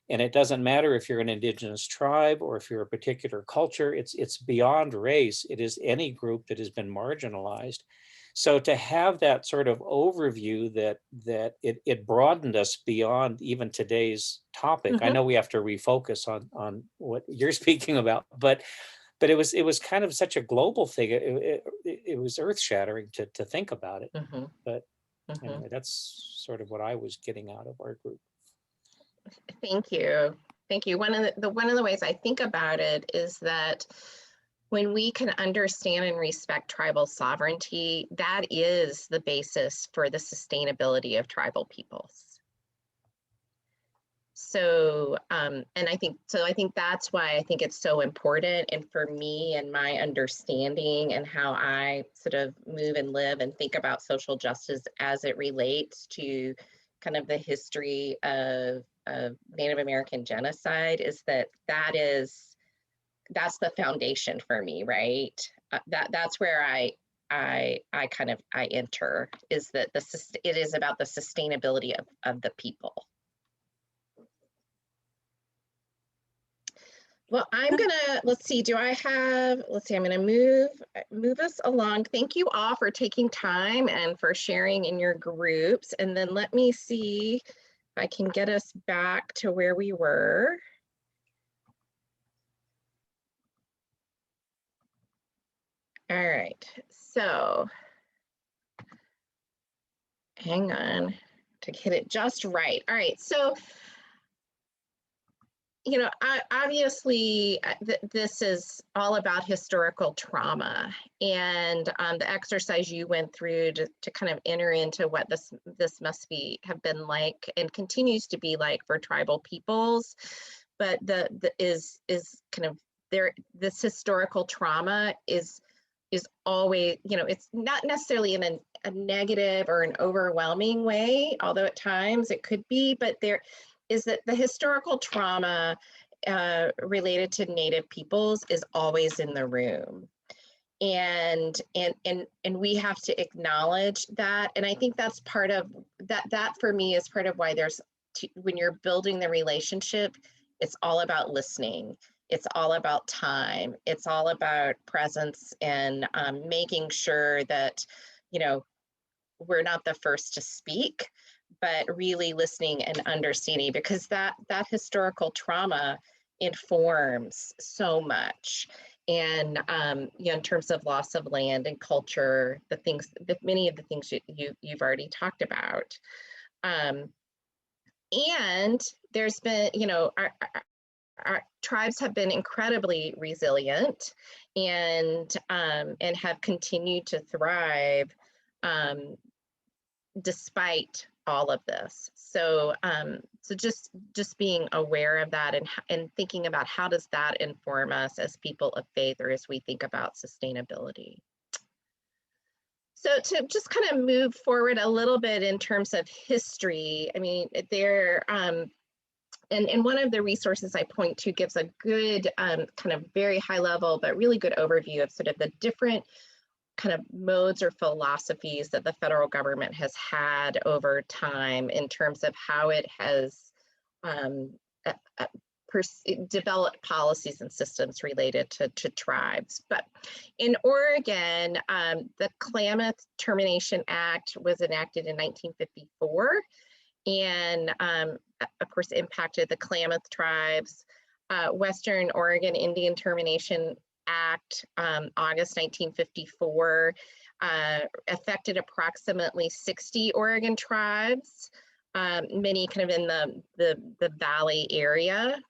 And it doesn't matter if you're an indigenous tribe or if you're a particular culture, it's beyond race. It is any group that has been marginalized. So to have that sort of overview that it broadened us beyond even today's topic. I know we have to refocus on what you're speaking about, but it was kind of such a global thing. It was earth shattering to think about it. But anyway, that's sort of what I was getting out of our group. Thank you. Thank you. One of the ways I think about it is that when we can understand and respect tribal sovereignty, that is the basis for the sustainability of tribal peoples. So, and I think that's why I think it's so important. And for me and my understanding and how I sort of move and live and think about social justice as it relates to kind of the history of Native American genocide is that's the foundation for me, right? That's where I enter, is that it is about the sustainability of the people. Well, I'm gonna, I'm gonna move us along. Thank you all for taking time and for sharing in your groups. And then let me see if I can get us back to where we were. All right, so hang on to get it just right. All right, so you know, obviously, this is all about historical trauma, and the exercise you went through to kind of enter into what this must have been like and continues to be like for tribal peoples, but is kind of this historical trauma is always, you know, it's not necessarily in a negative or an overwhelming way, although at times it could be, but there is that the historical trauma related to Native peoples is always in the room. And we have to acknowledge that. And I think that's part of that for me is part of why when you're building the relationship, it's all about listening. It's all about time. It's all about presence and making sure that, you know, we're not the first to speak, but really listening and understanding, because that historical trauma informs so much. And you know, in terms of loss of land and culture, many of the things you've already talked about. And there's been, you know, our tribes have been incredibly resilient and have continued to thrive despite all of this. So so just being aware of that and thinking about how does that inform us as people of faith or as we think about sustainability. So to just kind of move forward a little bit in terms of history, I mean, and one of the resources I point to gives a good kind of very high level, but really good overview of sort of the different kind of modes or philosophies that the federal government has had over time in terms of how it has developed policies and systems related to tribes. But in Oregon, the Klamath Termination Act was enacted in 1954 and of course impacted the Klamath tribes. Western Oregon Indian Termination Act, August 1954, affected approximately 60 Oregon tribes, many kind of in the valley area,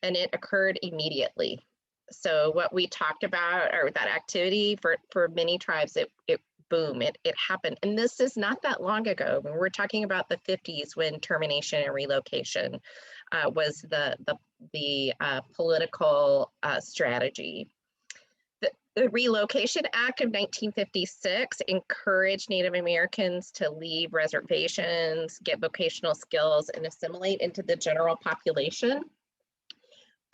and it occurred immediately. So what we talked about, or that activity for many tribes, it boom, it happened. And this is not that long ago. When we're talking about the 50s, when termination and relocation was the political strategy. The Relocation Act of 1956 encouraged Native Americans to leave reservations, get vocational skills, and assimilate into the general population.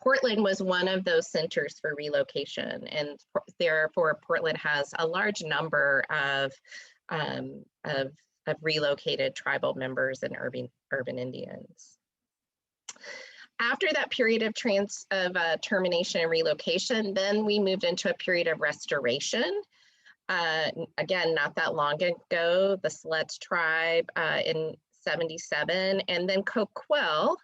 Portland was one of those centers for relocation, and therefore Portland has a large number of relocated tribal members and urban Indians. After that period of termination and relocation, then we moved into a period of restoration. Again, not that long ago, the Siletz tribe in 77, and then Coquille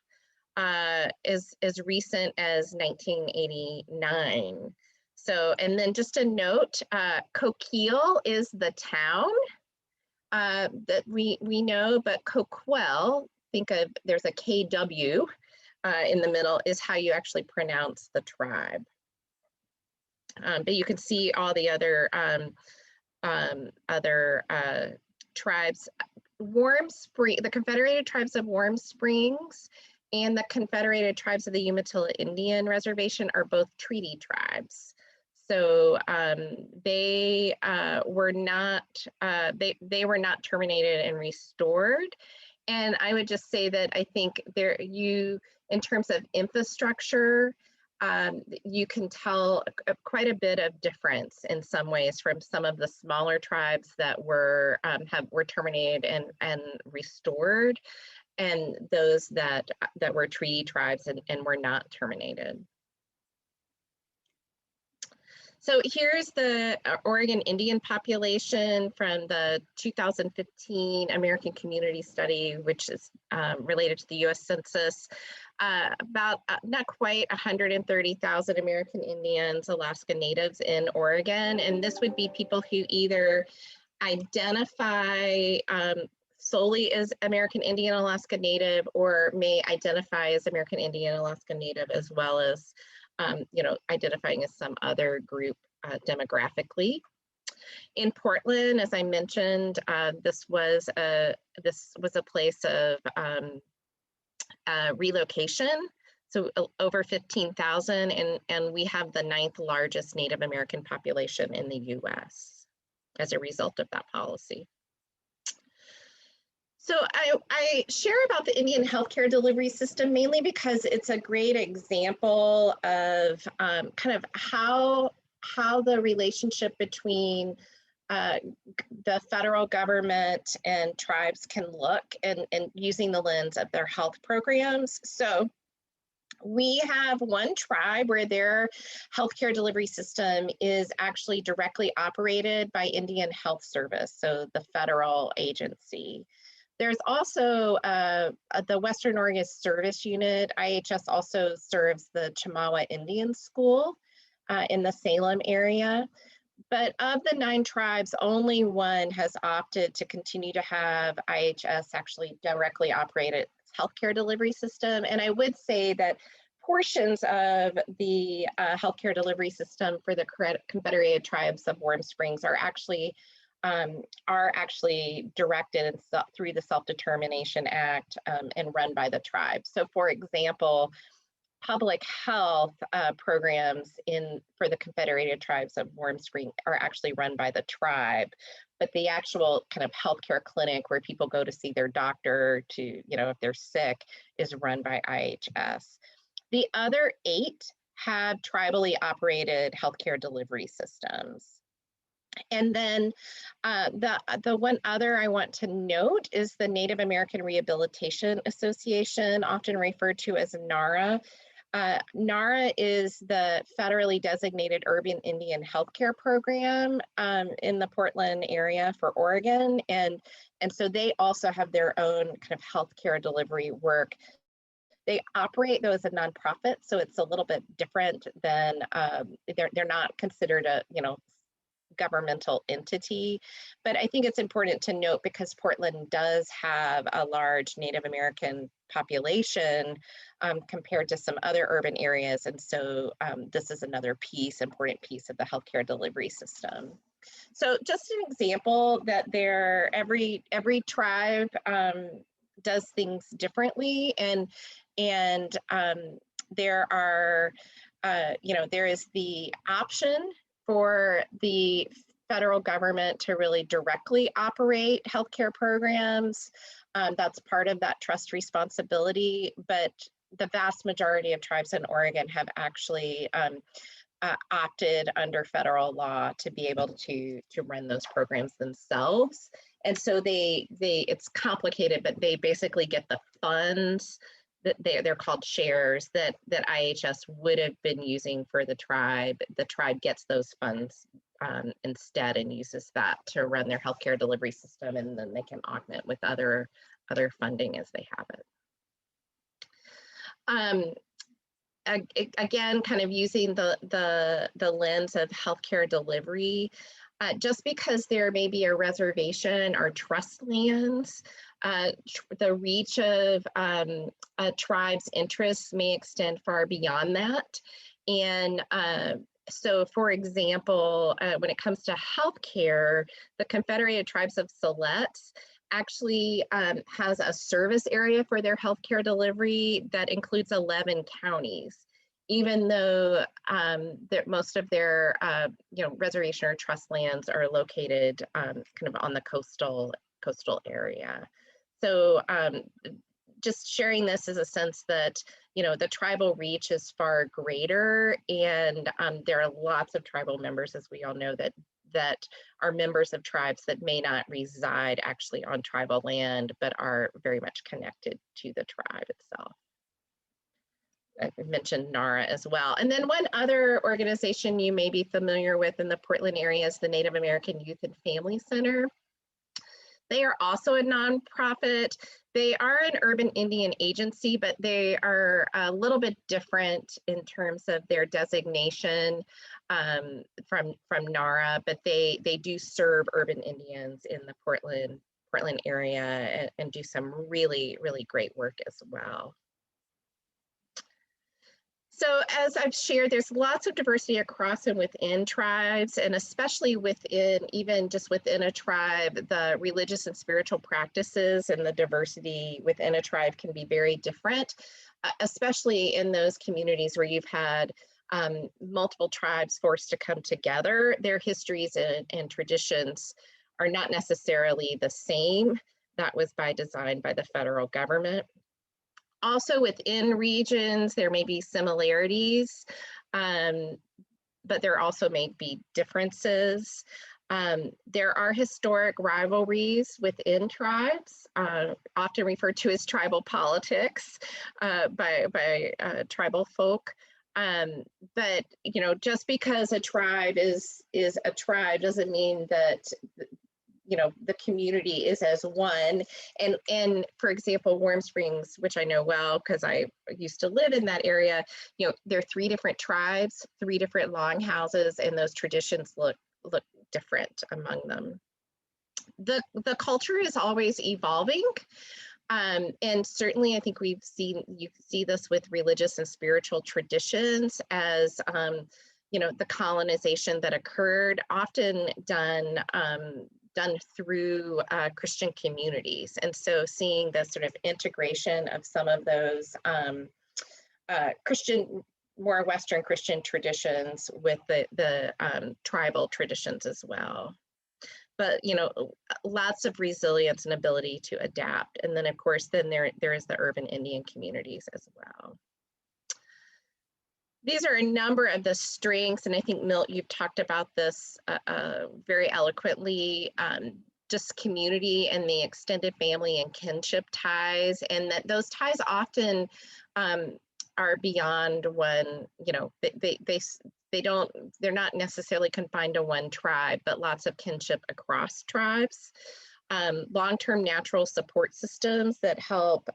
is as recent as 1989. So, and then just a note, Coquille is the town that we know, but Coquille, think of, there's a KW in the middle, is how you actually pronounce the tribe. But you can see all the other tribes. Warm Spring, the Confederated Tribes of Warm Springs and the Confederated Tribes of the Umatilla Indian Reservation are both treaty tribes. So they were not terminated and restored. And I would just say that I think in terms of infrastructure, you can tell quite a bit of difference in some ways from some of the smaller tribes that were terminated and restored, and those that were treaty tribes and were not terminated. So here's the Oregon Indian population from the 2015 American Community Study, which is related to the US Census. About not quite 130,000 American Indians, Alaska Natives in Oregon. And this would be people who either identify solely as American Indian, Alaska Native, or may identify as American Indian, Alaska Native, as well as identifying as some other group demographically. In Portland, as I mentioned, this was a place of relocation, so over 15,000, and we have the 9th largest Native American population in the US as a result of that policy. So I share about the Indian healthcare delivery system mainly because it's a great example of kind of how the relationship between the federal government and tribes can look, and using the lens of their health programs. So we have one tribe where their healthcare delivery system is actually directly operated by Indian Health Service, so the federal agency. There's also the Western Oregon Service Unit. IHS also serves the Chemawa Indian School in the Salem area. But of the 9 tribes, only one has opted to continue to have IHS actually directly operate its healthcare delivery system. And I would say that portions of the healthcare delivery system for the Confederated Tribes of Warm Springs are actually directed through the Self-Determination Act and run by the tribe. So for example, public health programs for the Confederated Tribes of Warm Springs are actually run by the tribe, but the actual kind of healthcare clinic where people go to see their doctor to, if they're sick, is run by IHS. The other 8 have tribally operated healthcare delivery systems. And then the one other I want to note is the Native American Rehabilitation Association, often referred to as NARA. NARA is the federally designated urban Indian healthcare program in the Portland area for Oregon. And so they also have their own kind of healthcare delivery work. They operate though as a nonprofit, so it's a little bit different than, they're not considered a, governmental entity. But I think it's important to note because Portland does have a large Native American population compared to some other urban areas. And so this is another important piece of the healthcare delivery system. So just an example that every tribe does things differently, and there are, there is the option for the federal government to really directly operate healthcare programs. That's part of that trust responsibility, but the vast majority of tribes in Oregon have actually opted under federal law to be able to run those programs themselves. And so it's complicated, but they basically get the funds that they're called shares that IHS would have been using for the tribe. The tribe gets those funds instead and uses that to run their healthcare delivery system, and then they can augment with other funding as they have it. Again, kind of using the lens of healthcare delivery, just because there may be a reservation or trust lands, the reach of a tribe's interests may extend far beyond that. And so, for example, when it comes to healthcare, the Confederated Tribes of Siletz actually has a service area for their healthcare delivery that includes 11 counties, even though most of their reservation or trust lands are located kind of on the coastal area. So just sharing this as a sense that, the tribal reach is far greater, and there are lots of tribal members, as we all know, that are members of tribes that may not reside actually on tribal land, but are very much connected to the tribe itself. I mentioned NARA as well. And then one other organization you may be familiar with in the Portland area is the Native American Youth and Family Center. They are also a nonprofit. They are an urban Indian agency, but they are a little bit different in terms of their designation from NARA, but they do serve urban Indians in the Portland area and do some really, really great work as well. So as I've shared, there's lots of diversity across and within tribes, and especially even just within a tribe, the religious and spiritual practices and the diversity within a tribe can be very different, especially in those communities where you've had multiple tribes forced to come together. Their histories and traditions are not necessarily the same. That was by design by the federal government. Also within regions, there may be similarities, but there also may be differences. There are historic rivalries within tribes, often referred to as tribal politics by tribal folk. But just because a tribe is a tribe doesn't mean that the community is as one. And for example, Warm Springs, which I know well because I used to live in that area, there are 3 different tribes, 3 different longhouses, and those traditions look different among them. The culture is always evolving. And certainly I think you see this with religious and spiritual traditions as the colonization that occurred, often done through Christian communities. And so seeing the sort of integration of some of those more Western Christian traditions with the tribal traditions as well. But, lots of resilience and ability to adapt. And then of course, then there is the urban Indian communities as well. These are a number of the strengths, and I think, Milt, you've talked about this very eloquently, just community and the extended family and kinship ties, and that those ties often are beyond one, they're not necessarily confined to one tribe, but lots of kinship across tribes. Long-term natural support systems that help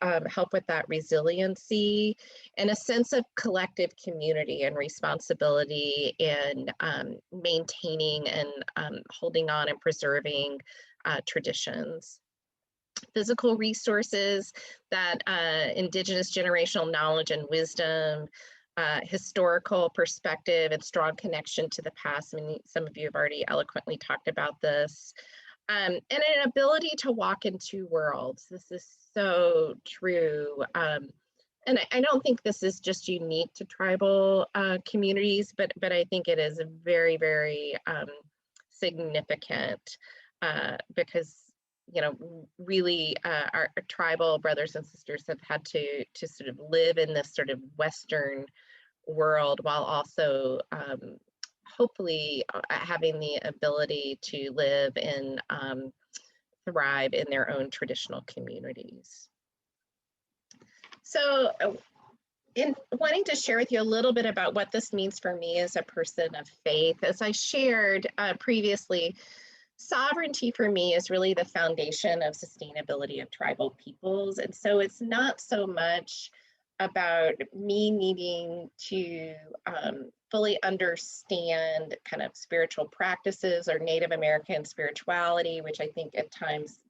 with that resiliency, and a sense of collective community and responsibility in maintaining and holding on and preserving traditions. Physical resources, that Indigenous generational knowledge and wisdom, historical perspective and strong connection to the past. I mean, some of you have already eloquently talked about this. And an ability to walk in 2 worlds. This is so true. And I don't think this is just unique to tribal communities, but I think it is very, very significant because really our tribal brothers and sisters have had to sort of live in this sort of Western world while also hopefully having the ability to live and thrive in their own traditional communities. So in wanting to share with you a little bit about what this means for me as a person of faith, as I shared previously, sovereignty for me is really the foundation of sustainability of tribal peoples. And so it's not so much about me needing to fully understand kind of spiritual practices or Native American spirituality, which I think at times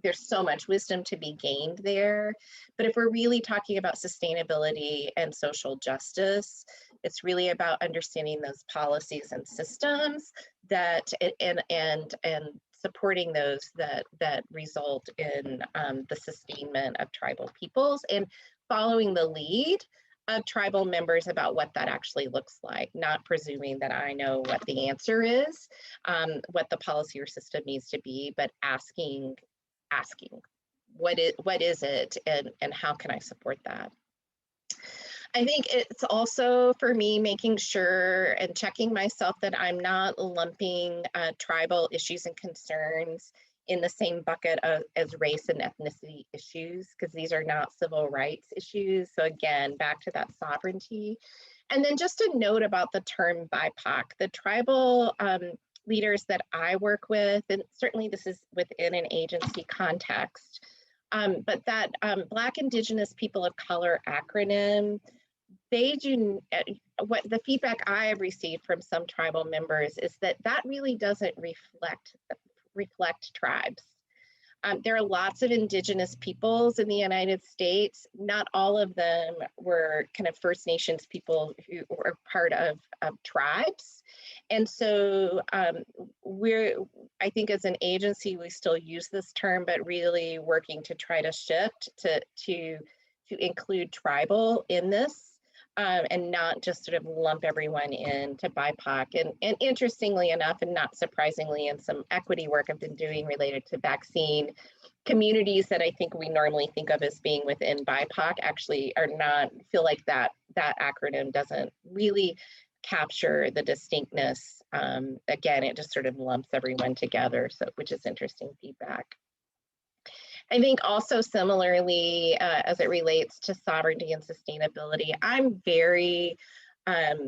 there's so much wisdom to be gained there. But if we're really talking about sustainability and social justice, it's really about understanding those policies and systems that and supporting those that result in the sustainment of tribal peoples, and following the lead of tribal members about what that actually looks like, not presuming that I know what the answer is, what the policy or system needs to be, but asking what is it, and how can I support that? I think it's also for me making sure and checking myself that I'm not lumping tribal issues and concerns in the same bucket as race and ethnicity issues, because these are not civil rights issues. So again, back to that sovereignty. And then just a note about the term BIPOC. The tribal leaders that I work with, and certainly this is within an agency context, but that Black, Indigenous, People of Color acronym, they do, what the feedback I have received from some tribal members is that really doesn't reflect tribes. There are lots of Indigenous peoples in the United States. Not all of them were kind of First Nations people who were part of tribes. And so I think as an agency, we still use this term, but really working to try to shift to include tribal in this. And not just sort of lump everyone into BIPOC. And interestingly enough, and not surprisingly, in some equity work I've been doing related to vaccine, communities that I think we normally think of as being within BIPOC actually are not, feel like that acronym doesn't really capture the distinctness. Again, it just sort of lumps everyone together, so which is interesting feedback. I think also similarly, as it relates to sovereignty and sustainability, I'm very, I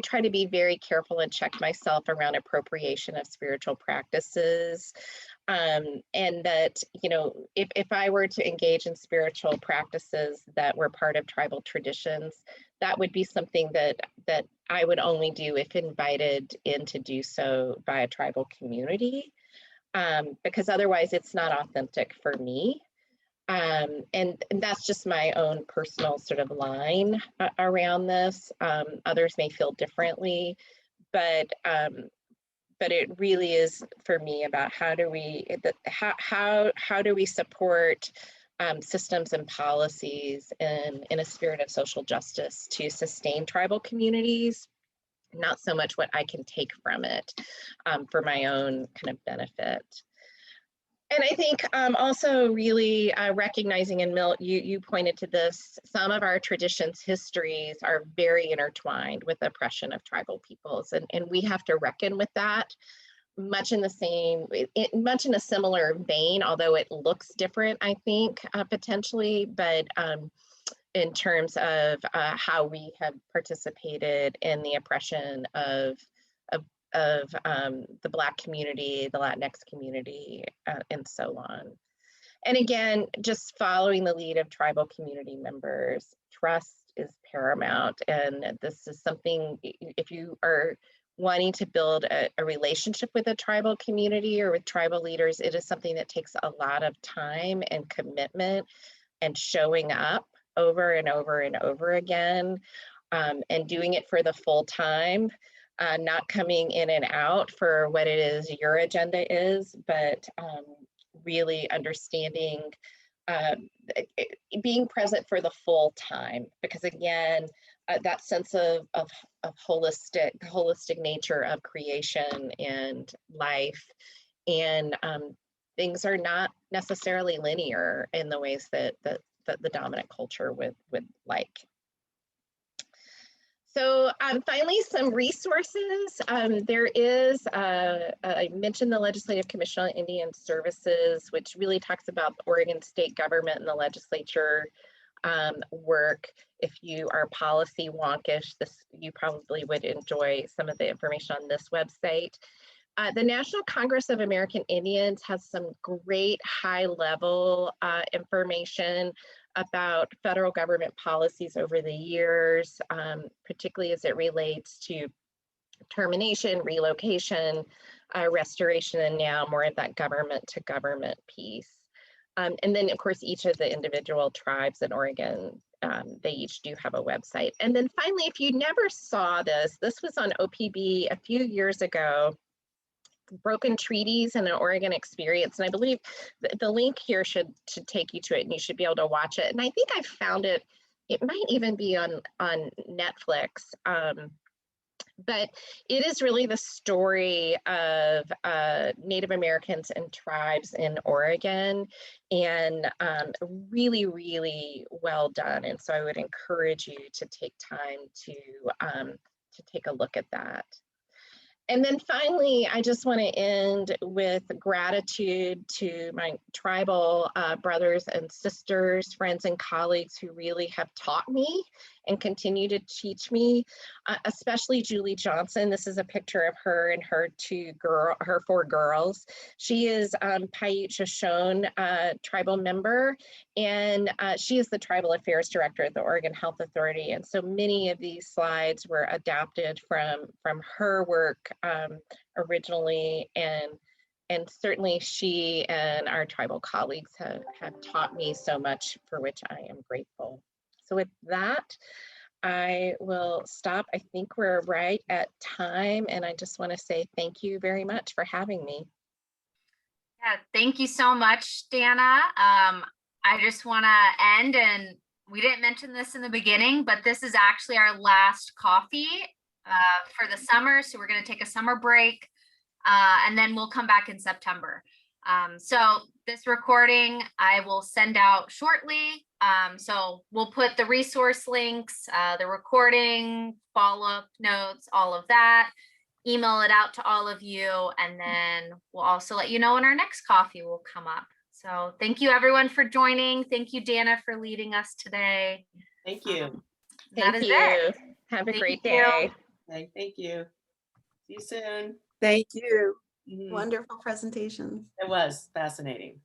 try to be very careful and check myself around appropriation of spiritual practices. And that, if I were to engage in spiritual practices that were part of tribal traditions, that would be something that I would only do if invited in to do so by a tribal community. Because otherwise it's not authentic for me. And that's just my own personal sort of line around this. Others may feel differently, but it really is for me about how do we support systems and policies in a spirit of social justice to sustain tribal communities, not so much what I can take from it for my own kind of benefit. And I think also really recognizing, and Milt, you pointed to this, some of our traditions, histories are very intertwined with the oppression of tribal peoples, and we have to reckon with that much in a similar vein, although it looks different, I think, potentially, but in terms of how we have participated in the oppression of the Black community, the Latinx community, and so on. And again, just following the lead of tribal community members, trust is paramount. And this is something, if you are wanting to build a relationship with a tribal community or with tribal leaders, it is something that takes a lot of time and commitment and showing up over and over and over again, and doing it for the full time, not coming in and out for what it is your agenda is, but really understanding, being present for the full time, because again, that sense of holistic nature of creation and life, and things are not necessarily linear in the ways that the dominant culture would like. So finally, some resources. There is, I mentioned the Legislative Commission on Indian Services, which really talks about the Oregon state government and the legislature work. If you are policy wonkish, you probably would enjoy some of the information on this website. The National Congress of American Indians has some great high-level information about federal government policies over the years, particularly as it relates to termination, relocation, restoration, and now more of that government to government piece. And then of course, each of the individual tribes in Oregon, they each do have a website. And then finally, if you never saw this was on OPB a few years ago, Broken Treaties and an Oregon Experience. And I believe the link here should take you to it, and you should be able to watch it. And I think I found it, it might even be on Netflix. But it is really the story of Native Americans and tribes in Oregon, and really, really well done. And so I would encourage you to take time to take a look at that. And then finally, I just want to end with gratitude to my tribal brothers and sisters, friends and colleagues who really have taught me and continue to teach me, especially Julie Johnson. This is a picture of her and her her 4 girls. She is Paiute Shoshone tribal member, and she is the Tribal Affairs Director at the Oregon Health Authority. And so many of these slides were adapted from her work originally, and certainly she and our tribal colleagues have taught me so much, for which I am grateful. So with that, I will stop. I think we're right at time, and I just want to say thank you very much for having me. Yeah, thank you so much, Danna. I just want to end, and we didn't mention this in the beginning, but this is actually our last coffee for the summer. So we're going to take a summer break, and then we'll come back in September. So this recording I will send out shortly. So we'll put the resource links, the recording, follow-up notes, all of that, email it out to all of you, and then we'll also let you know when our next coffee will come up. So thank you everyone for joining. Thank you, Danna, for leading us today. Thank you. That is it. Have a Thank great you. day. Okay, thank you. See you soon. Thank you. Mhm. Wonderful presentations. It was fascinating.